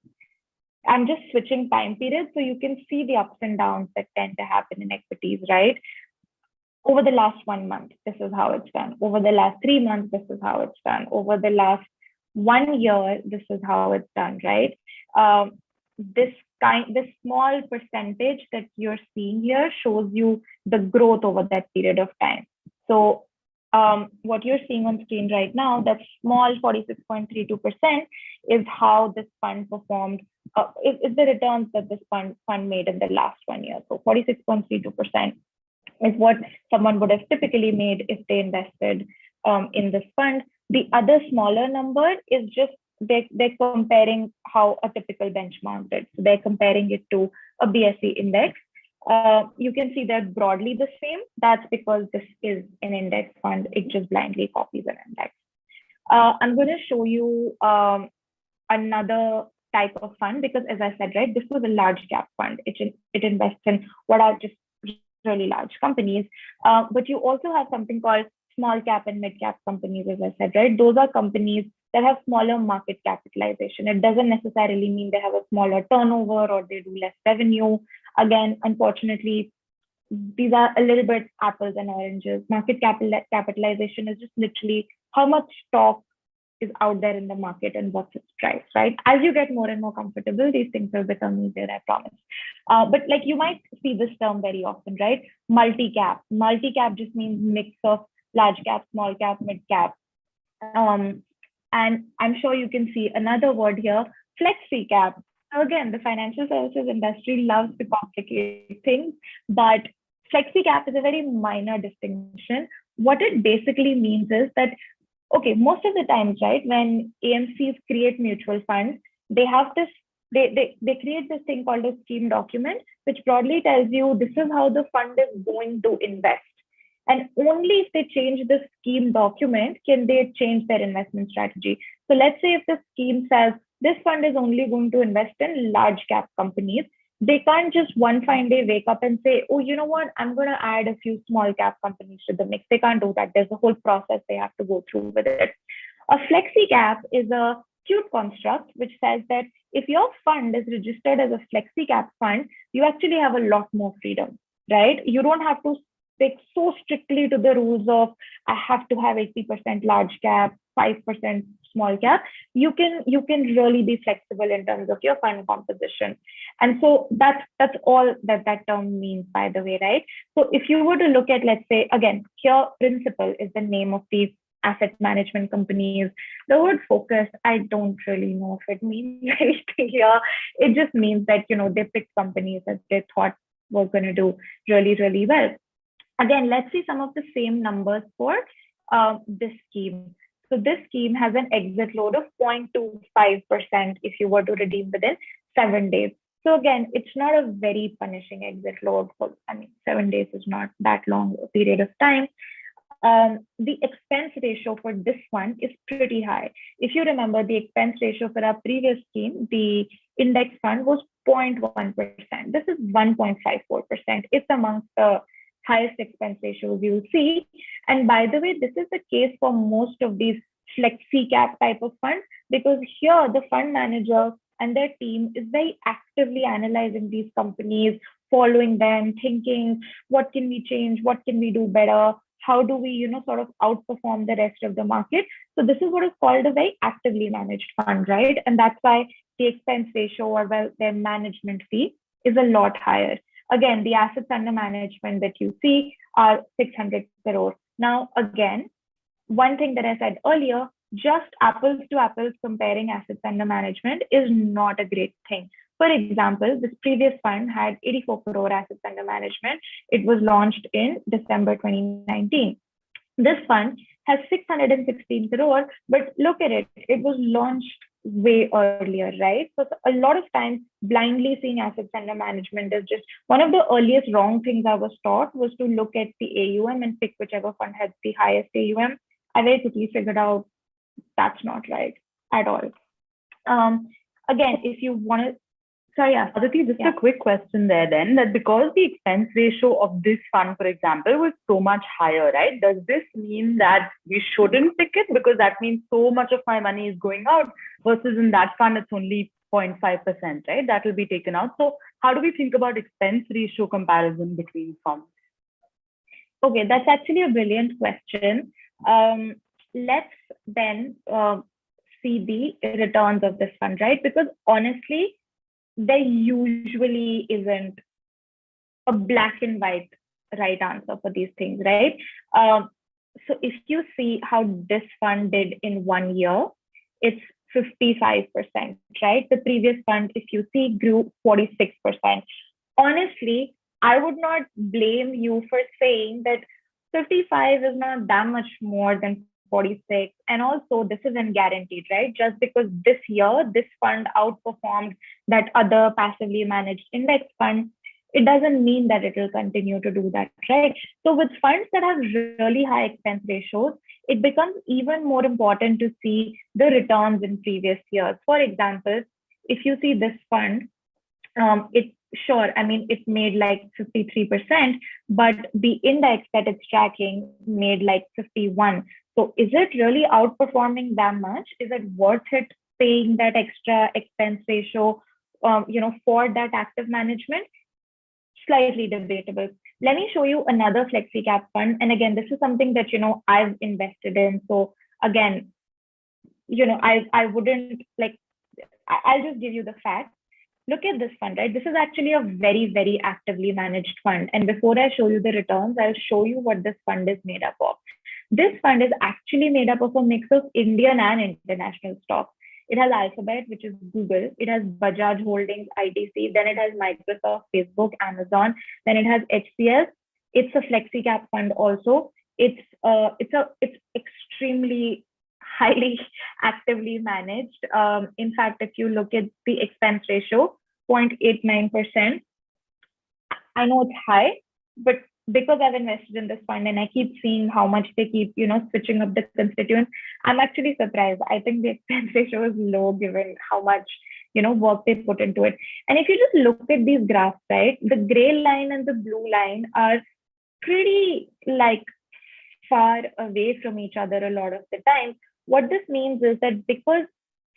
I'm just switching time periods so you can see the ups and downs that tend to happen in equities, right? Over the last 1 month, this is how it's done. Over the last 3 months, this is how it's done. Over the last 1 year, this is how it's done, right? This small percentage that you're seeing here shows you the growth over that period of time. So what you're seeing on screen right now, that small 46.32% is how this fund performed, is the returns that this fund made in the last 1 year. So 46.32%. is what someone would have typically made if they invested in this fund. The other smaller number is just they're comparing how a typical benchmark did. So they're comparing it to a BSE index. You can see they're broadly the same. That's because this is an index fund. It just blindly copies an index. I'm going to show you another type of fund because, as I said, right, this was a large cap fund. It invests in what are just really large companies. But you also have something called small cap and mid cap companies, as I said, right? Those are companies that have smaller market capitalization. It doesn't necessarily mean they have a smaller turnover or they do less revenue. Again, unfortunately, these are a little bit apples and oranges. Market capitalization is just literally how much stock is out there in the market and what's its price, right? As you get more and more comfortable, these things will become easier, I promise. But like you might see this term very often, right? Multi-cap. Multi-cap just means mix of large cap, small cap, mid cap. And I'm sure you can see another word here, flexi cap. Again, the financial services industry loves to complicate things, but flexi cap is a very minor distinction. What it basically means is that, okay, most of the times, right, when AMCs create mutual funds, they have this, they create this thing called a scheme document, which broadly tells you this is how the fund is going to invest. And only if they change the scheme document can they change their investment strategy. So let's say if the scheme says this fund is only going to invest in large cap companies, they can't just one fine day wake up and say, oh, you know what, I'm going to add a few small cap companies to the mix. They can't do that. There's a whole process they have to go through with it. A flexi cap is a cute construct which says that if your fund is registered as a flexi cap fund, you actually have a lot more freedom, right? You don't have to stick so strictly to the rules of I have to have 80% large cap, 5% small cap. You can really be flexible in terms of your fund composition. And so that's all that term means, by the way, right? So if you were to look at, let's say, again, here Principal is the name of these asset management companies. The word focus, I don't really know if it means anything here. It just means that, they picked companies that they thought were going to do really, really well. Again, let's see some of the same numbers for this scheme. So this scheme has an exit load of 0.25% if you were to redeem within 7 days. So again, it's not a very punishing exit load. 7 days is not that long a period of time. The expense ratio for this one is pretty high. If you remember the expense ratio for our previous scheme, the index fund was 0.1%. This is 1.54%. It's amongst the highest expense ratios you'll see. And by the way, this is the case for most of these flexi cap type of funds, because here the fund manager and their team is very actively analyzing these companies, following them, thinking, what can we change? What can we do better? How do we, sort of outperform the rest of the market? So this is what is called a very actively managed fund, right? And that's why the expense ratio or their management fee is a lot higher. Again, the assets under management that you see are 600 crore. Now, again, one thing that I said earlier, just apples to apples comparing assets under management is not a great thing. For example, this previous fund had 84 crore assets under management. It was launched in December 2019. This fund has 616 crore, but look at it. It was launched way earlier, right? So a lot of times blindly seeing assets under management is just one of the earliest wrong things I was taught was to look at the AUM and pick whichever fund has the highest AUM. I very quickly figured out that's not right at all. Again, if you want to, sorry, Aditi, just a quick question there then, that because the expense ratio of this fund, for example, was so much higher, right? Does this mean that we shouldn't pick it because that means so much of my money is going out versus in that fund, it's only 0.5%, right? That will be taken out. So how do we think about expense ratio comparison between funds? Okay, that's actually a brilliant question. Let's then see the returns of this fund, right? Because honestly, there usually isn't a black and white right answer for these things, right? So if you see how this fund did in 1 year, it's 55%, right? The previous fund, if you see, grew 46%. Honestly, I would not blame you for saying that 55 is not that much more than 46. And also, this isn't guaranteed, right? Just because this year, this fund outperformed that other passively managed index fund, it doesn't mean that it will continue to do that, right? So, with funds that have really high expense ratios, it becomes even more important to see the returns in previous years. For example, if you see this fund, it sure, I mean, it made like 53%, but the index that it's tracking made like 51. So is it really outperforming that much? Is it worth it paying that extra expense ratio, for that active management? Slightly debatable. Let me show you another flexi cap fund. And again, this is something that, I've invested in. So again, I wouldn't like, I'll just give you the facts. Look at this fund, right? This is actually a very, very actively managed fund. And before I show you the returns, I'll show you what this fund is made up of. This fund is actually made up of a mix of Indian and international stocks. It has Alphabet, which is Google. It has Bajaj Holdings, ITC. Then it has Microsoft, Facebook, Amazon. Then it has HCL. It's a flexi cap fund also. It's extremely highly actively managed. In fact, if you look at the expense ratio, 0.89%, I know it's high, but because I've invested in this fund and I keep seeing how much they keep, switching up the constituents, I'm actually surprised. I think the expense ratio is low given how much, work they put into it. And if you just look at these graphs, right, the gray line and the blue line are pretty like far away from each other a lot of the time. What this means is that because,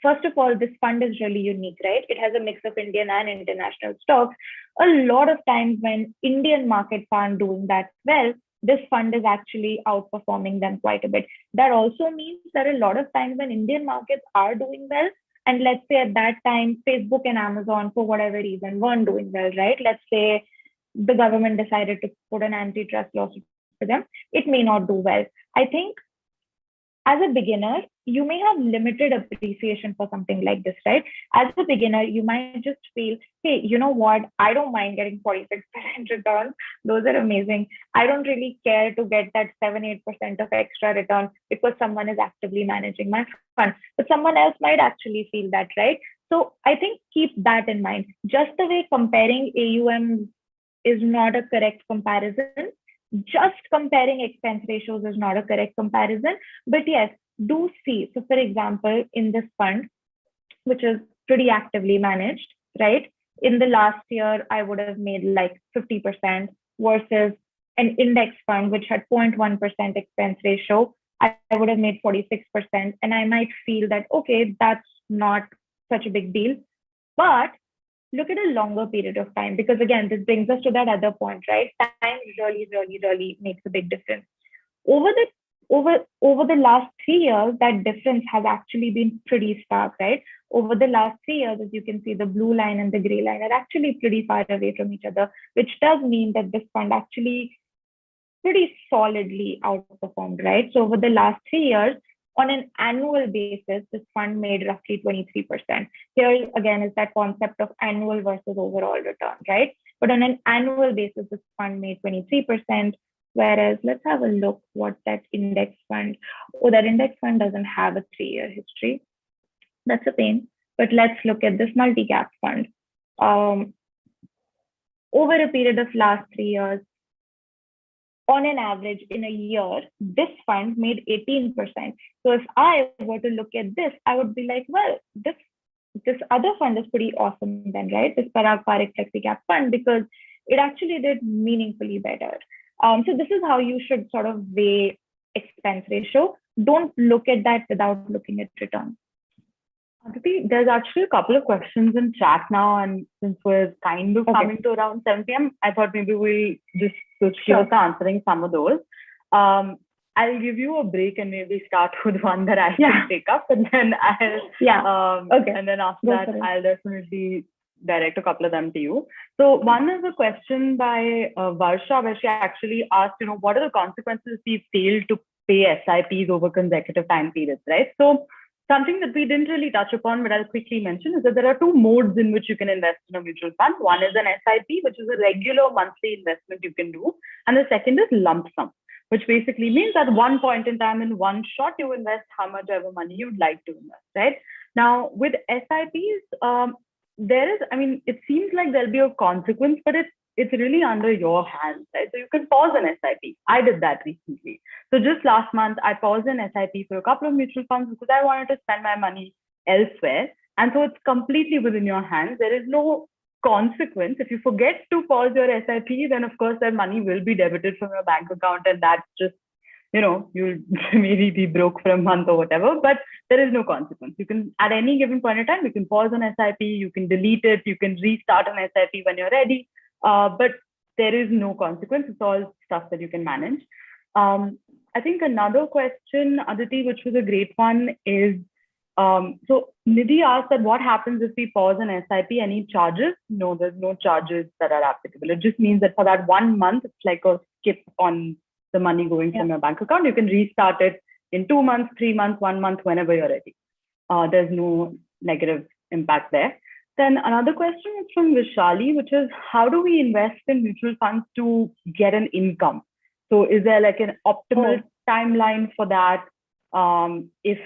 first of all, this fund is really unique, right? It has a mix of Indian and international stocks. A lot of times when Indian markets aren't doing that well, this fund is actually outperforming them quite a bit. That also means that a lot of times when Indian markets are doing well, and let's say at that time, Facebook and Amazon, for whatever reason, weren't doing well, right? Let's say the government decided to put an antitrust lawsuit for them, it may not do well. I think as a beginner, you may have limited appreciation for something like this, right? As a beginner, you might just feel, hey, you know what? I don't mind getting 46% returns. Those are amazing. I don't really care to get that 7-8% of extra return because someone is actively managing my fund. But someone else might actually feel that, right? So I think keep that in mind. Just the way comparing AUM is not a correct comparison, just comparing expense ratios is not a correct comparison. But yes, do see. So for example, in this fund, which is pretty actively managed, right? In the last year, I would have made like 50% versus an index fund, which had 0.1% expense ratio. I would have made 46%. And I might feel that, okay, that's not such a big deal. But look at a longer period of time, because again, this brings us to that other point, right? Time really makes a big difference. Over the last 3 years, that difference has actually been pretty stark, right? Over the last 3 years, as you can see, the blue line and the gray line are actually pretty far away from each other, which does mean that this fund actually pretty solidly outperformed, right? So over the last 3 years, on an annual basis, this fund made roughly 23%. Here again is that concept of annual versus overall return, right? But on an annual basis, this fund made 23%. Whereas let's have a look what that index fund, that index fund doesn't have a 3-year history. That's a pain. But let's look at this multi-cap fund. Over a period of last 3 years, on an average in a year, this fund made 18%. So if I were to look at this, I would be like, well, this other fund is pretty awesome then, right? This Parag Parikh Flexi Cap Fund, because it actually did meaningfully better. So this is how you should sort of weigh expense ratio. Don't look at that without looking at return. Aditi, there's actually a couple of questions in chat now, and since we're kind of coming to around 7 p.m., I thought maybe we'll just switch gears to answering some of those. I'll give you a break and maybe start with one that I can take up, and then and then after that, I'll definitely direct a couple of them to you. So one is a question by Varsha, where she actually asked, what are the consequences if we fail to pay SIPs over consecutive time periods, right? So something that we didn't really touch upon, but I'll quickly mention, is that there are two modes in which you can invest in a mutual fund. One is an SIP, which is a regular monthly investment you can do. And the second is lump sum, which basically means at one point in time, in one shot, you invest how much ever money you'd like to invest, right? Now, with SIPs, it seems like there'll be a consequence, but it's really under your hands, right? So you can pause an SIP. I did that recently. So just last month, I paused an SIP for a couple of mutual funds because I wanted to spend my money elsewhere. And so it's completely within your hands. There is no consequence. If you forget to pause your SIP, then of course that money will be debited from your bank account, and that's just, you'll maybe be broke for a month or whatever, but there is no consequence. You can, at any given point in time, you can pause an SIP, you can delete it, you can restart an SIP when you're ready. But there is no consequence. It's all stuff that you can manage. I think another question, Aditi, which was a great one, is so Nidhi asked that what happens if we pause an SIP? Any charges? No, there's no charges that are applicable. It just means that for that 1 month, it's like a skip on the money going from your bank account. You can restart it in 2 months, 3 months, 1 month, whenever you're ready. There's no negative impact there. Then another question is from Vishali, which is, how do we invest in mutual funds to get an income? So is there like an optimal timeline for that, if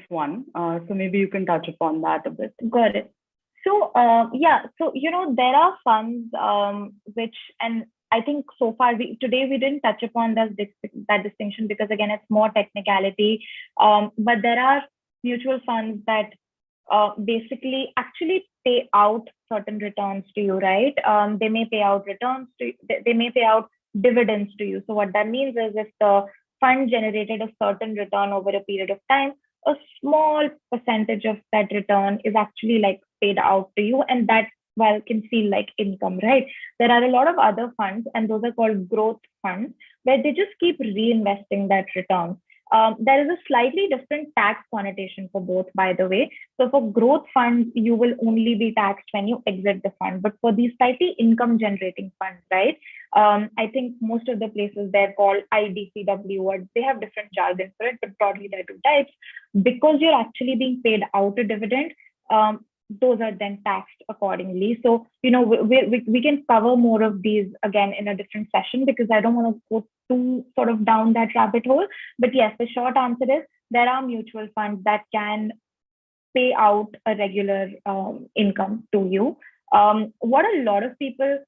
one? So maybe you can touch upon that a bit. Got it. So there are funds which, and I think so far today we didn't touch upon that distinction because again it's more technicality. But there are mutual funds that basically actually pay out certain returns to you, right? They may pay out they may pay out dividends to you. So what that means is if the fund generated a certain return over a period of time, a small percentage of that return is actually like paid out to you, and that can feel like income, right? There are a lot of other funds, and those are called growth funds, where they just keep reinvesting that return. There is a slightly different tax connotation for both, by the way. So for growth funds, you will only be taxed when you exit the fund. But for these slightly income generating funds, right? I think most of the places they're called IDCW, or they have different jargon for it, but broadly there are two types. Because you're actually being paid out a dividend, those are then taxed accordingly. So, we can cover more of these again in a different session because I don't want to go too sort of down that rabbit hole. But yes, the short answer is there are mutual funds that can pay out a regular income to you. What a lot of people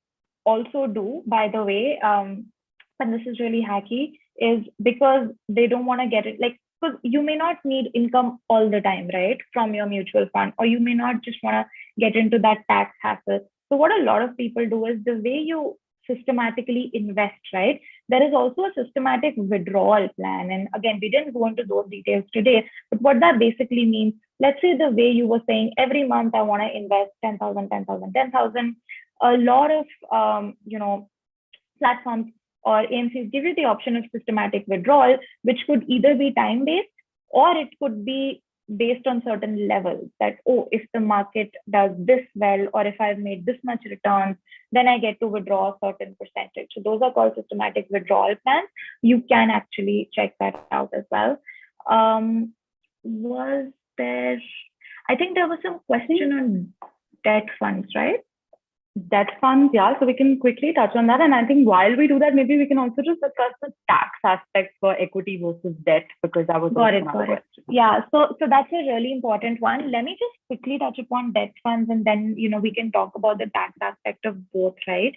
also do, by the way, and this is really hacky, is because they don't want to get it like, because you may not need income all the time, right, from your mutual fund, or you may not just want to get into that tax hassle. So what a lot of people do is the way you systematically invest, right? There is also a systematic withdrawal plan. And again, we didn't go into those details today, but what that basically means, let's say the way you were saying, every month I want to invest 10,000, 10,000, 10,000. A lot of, platforms or AMCs give you the option of systematic withdrawal, which could either be time-based or it could be based on certain levels that, if the market does this well, or if I've made this much returns, then I get to withdraw a certain percentage. So those are called systematic withdrawal plans. You can actually check that out as well. I think there was some question on debt funds, right? Debt funds, yeah. So we can quickly touch on that. And I think while we do that, maybe we can also just discuss the tax aspect for equity versus debt, because that was another question. Yeah, so that's a really important one. Let me just quickly touch upon debt funds, and then we can talk about the tax aspect of both, right?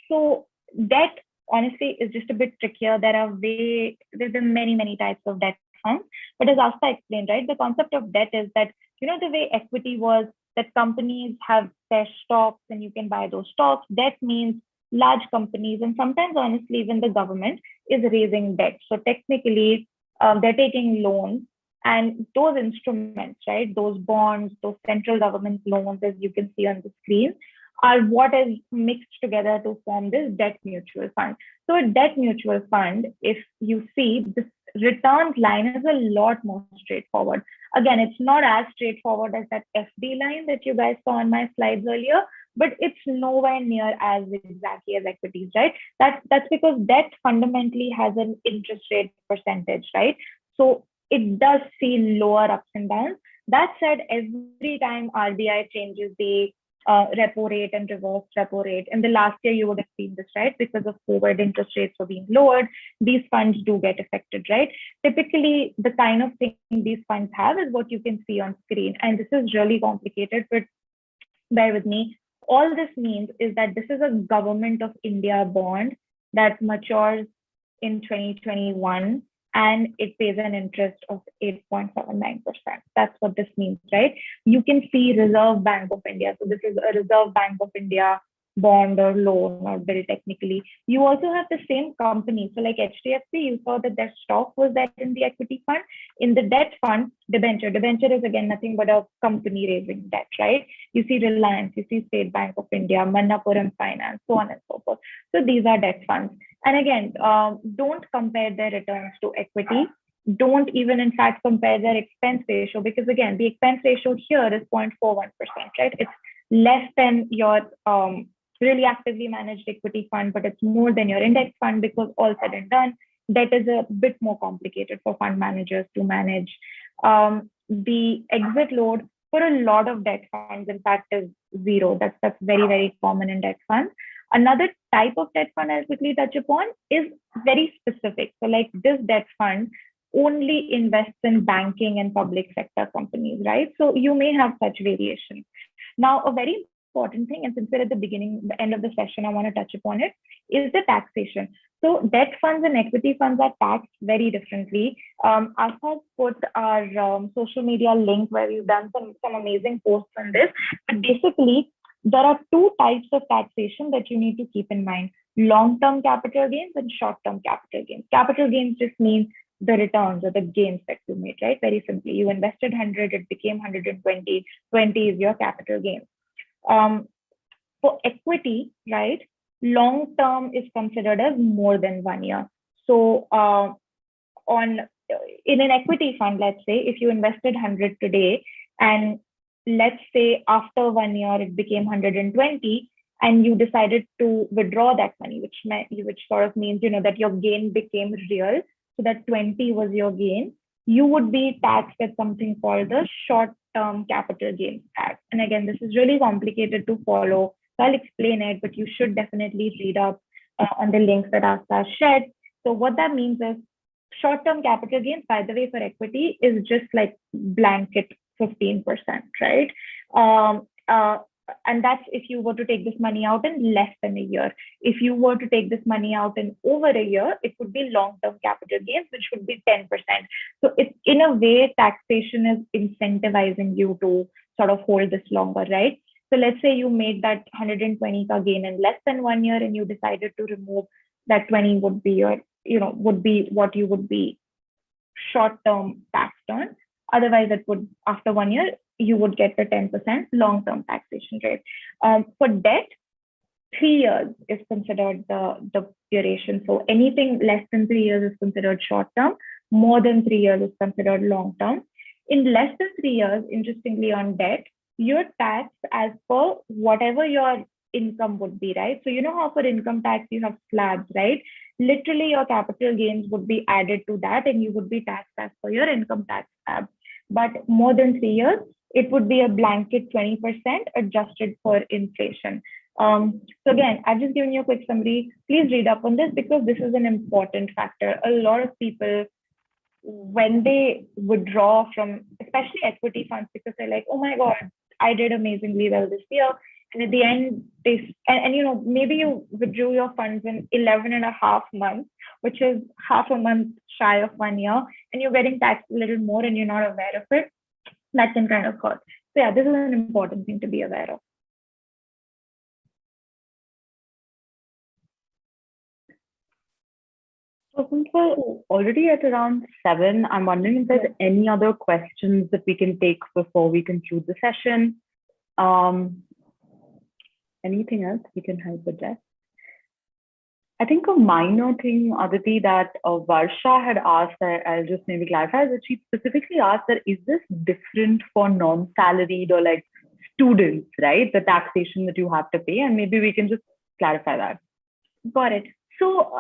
So debt, honestly, is just a bit trickier. There's been many types of debt funds, but as Astha explained, right, the concept of debt is that the way equity was, that companies have their stocks and you can buy those stocks. Debt means large companies, and sometimes honestly even the government is raising debt. So technically they're taking loans, and those instruments, right, those bonds, those central government loans, as you can see on the screen, are what is mixed together to form this debt mutual fund. So a debt mutual fund, if you see, this returns line is a lot more straightforward. Again, it's not as straightforward as that FD line that you guys saw on my slides earlier, but it's nowhere near as exactly as equities, right? That's because debt fundamentally has an interest rate percentage, right? So it does see lower ups and downs. That said, every time RBI changes the repo rate and reverse repo rate, in the last year you would have seen this, right? Because of COVID, interest rates were being lowered. These funds do get affected, right? Typically, the kind of thing these funds have is what you can see on screen. And this is really complicated, but bear with me. All this means is that this is a government of India bond that matures in 2021 and it pays an interest of 8.79%. That's what this means, right? You can see Reserve Bank of India. So this is a Reserve Bank of India bond or loan or bill technically. You also have the same company. So like HDFC, you saw that their stock was there in the equity fund. In the debt fund, debenture. Debenture is again nothing but a company raising debt, right? You see Reliance, you see State Bank of India, Manappuram Finance, so on and so forth. So these are debt funds. And again, don't compare their returns to equity. Don't even, in fact, compare their expense ratio, because again, the expense ratio here is 0.41%, right? It's less than your really actively managed equity fund, but it's more than your index fund, because all said and done, debt is a bit more complicated for fund managers to manage. The exit load for a lot of debt funds, in fact, is zero. That's very, very common in debt funds. Another type of debt fund I'll quickly touch upon is very specific. So like this debt fund only invests in banking and public sector companies, right? So you may have such variations. Now, a very important thing, and since we're at the end of the session, I want to touch upon it, is the taxation. So debt funds and equity funds are taxed very differently. Astha has put our social media link where we've done some amazing posts on this. But basically, there are two types of taxation that you need to keep in mind: long-term capital gains and short-term capital gains. Capital gains just means the returns or the gains that you made, right? Very simply, you invested 100, it became 120, 20 is your capital gain. For equity, right, long-term is considered as more than 1 year. So in an equity fund, let's say, if you invested 100 today, and let's say after 1 year, it became 120, and you decided to withdraw that money, which sort of means, that your gain became real. So that 20 was your gain. You would be taxed at something called the short-term capital gains tax. And again, this is really complicated to follow. So I'll explain it, but you should definitely read up on the links that Astha shared. So what that means is short-term capital gains, by the way, for equity is just like blanket 15%, right? And that's if you were to take this money out in less than a year. If you were to take this money out in over a year, it would be long-term capital gains, which would be 10%. So it's, in a way, taxation is incentivizing you to sort of hold this longer, right? So let's say you made that 120 ka gain in less than 1 year, and you decided to remove that 20 would be your, would be what you would be short-term taxed on. Otherwise, it would, after 1 year, you would get the 10% long-term taxation rate. For debt, 3 years is considered the duration. So anything less than 3 years is considered short-term. More than 3 years is considered long-term. In less than 3 years, interestingly, on debt, you're taxed as per whatever your income would be, right? So you know how for income tax you have slabs, right? Literally, your capital gains would be added to that, and you would be taxed as per your income tax slab. But more than 3 years, it would be a blanket 20% adjusted for inflation. So again, I've just given you a quick summary. Please read up on this, because this is an important factor. A lot of people, when they withdraw from, especially equity funds, because they're like, oh my God, I did amazingly well this year. And at the end, maybe you withdrew your funds in 11 and a half months, which is half a month shy of 1 year, and you're getting taxed a little more and you're not aware of it. That can kind of hurt. So yeah, this is an important thing to be aware of. So since we're already at around 7, I'm wondering if there's any other questions that we can take before we conclude the session. Anything else we can help with that? I think a minor thing, Aditi, that Varsha had asked, I'll just maybe clarify, that she specifically asked that is this different for non-salaried or like students, right? The taxation that you have to pay, and maybe we can just clarify that. Got it. So,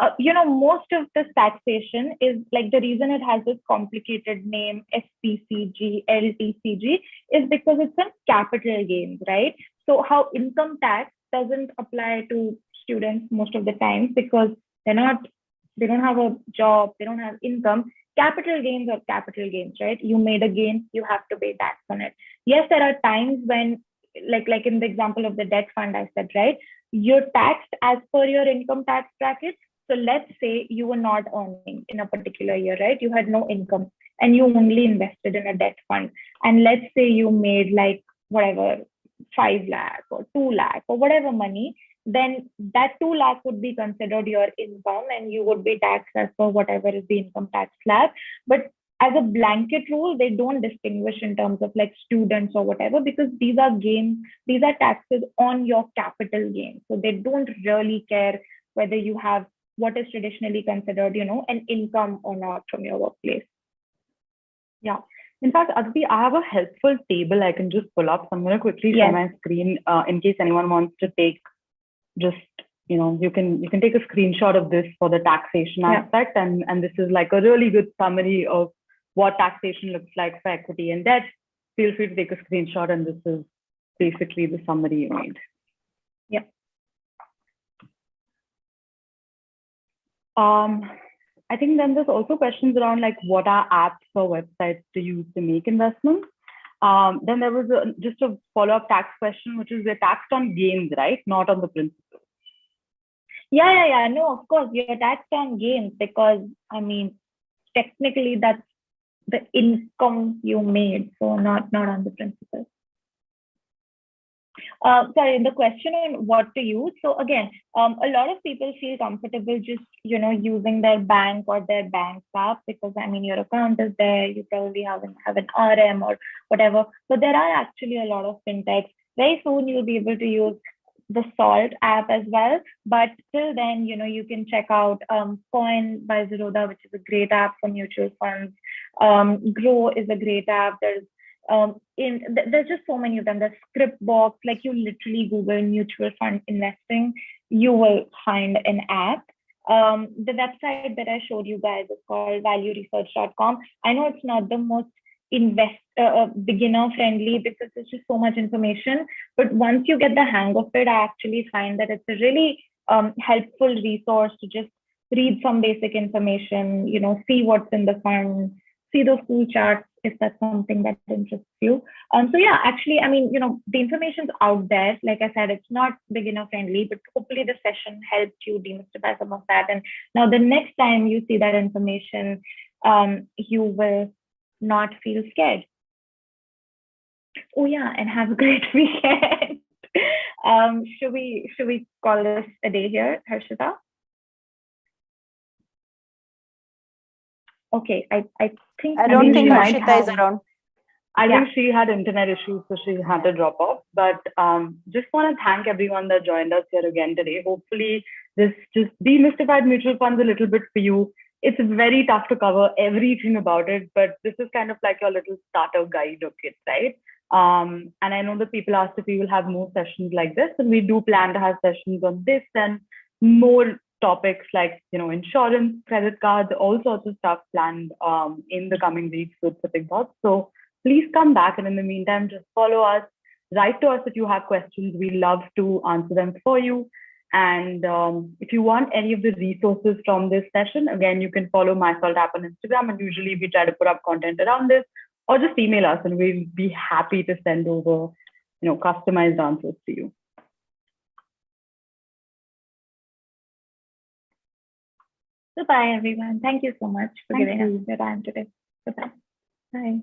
most of this taxation is like the reason it has this complicated name, SPCG, LTCG, is because it's on capital gains, right? So, how income tax doesn't apply to students most of the time because they're not, they don't have a job, they don't have income. Capital gains are capital gains, right? You made a gain, you have to pay tax on it. Yes, there are times when, like in the example of the debt fund, I said, right? You're taxed as per your income tax bracket. So let's say you were not earning in a particular year, right? You had no income and you only invested in a debt fund. And let's say you made like whatever, 5 lakh or 2 lakh or whatever money, then that 2 lakh would be considered your income and you would be taxed as per whatever is the income tax slab. But as a blanket rule, they don't distinguish in terms of like students or whatever, because these are gains, these are taxes on your capital gain. So they don't really care whether you have what is traditionally considered, an income or not from your workplace. Yeah. In fact, Aditi, I have a helpful table I can just pull up. So I'm going to quickly share my screen in case anyone wants to take just, you can take a screenshot of this for the taxation aspect. And this is like a really good summary of what taxation looks like for equity and debt. Feel free to take a screenshot, and this is basically the summary you made. Yeah. I think then there's also questions around like what are apps or websites to use to make investments. Then there was just a follow-up tax question, which is we're taxed on gains, right? Not on the principal. Yeah. No, of course, you're taxed on gains because, technically that's the income you made, so not on the principal. Sorry, the question on what to use. So again, a lot of people feel comfortable just, using their bank or their bank app because, your account is there, you probably have an RM or whatever. But there are actually a lot of fintechs. Very soon you'll be able to use the Salt app as well. But till then, you can check out Coin by Zerodha, which is a great app for mutual funds. Grow is a great app. There's just so many of them. There's Scriptbox, like you literally Google mutual fund investing, you will find an app. The website that I showed you guys is called valueresearch.com. I know it's not the most beginner friendly because there's just so much information, but once you get the hang of it, I actually find that it's a really helpful resource to just read some basic information, see what's in the fund, see those cool charts if that's something that interests you. So yeah, actually, the information's out there. Like I said, it's not beginner friendly, but hopefully the session helped you demystify some of that. And now the next time you see that information, you will not feel scared. Oh yeah, and have a great weekend. Should we call this a day here, Harshita? Okay, I think I don't think Harshita is around. I think she had internet issues, so she had to drop off. But just want to thank everyone that joined us here again today. Hopefully, this just demystified mutual funds a little bit for you. It's very tough to cover everything about it, but this is kind of like your little starter guide of it, right? And I know that people asked if we will have more sessions like this, and we do plan to have sessions on this and more topics like, insurance, credit cards, all sorts of stuff planned in the coming weeks with Sipping Thoughts. So please come back. And in the meantime, just follow us, write to us if you have questions. We love to answer them for you. And if you want any of the resources from this session, again, you can follow My Salt app on Instagram. And usually we try to put up content around this, or just email us and we'll be happy to send over, customized answers to you. Goodbye, everyone. Thank you so much for giving us your time today. Goodbye. Bye.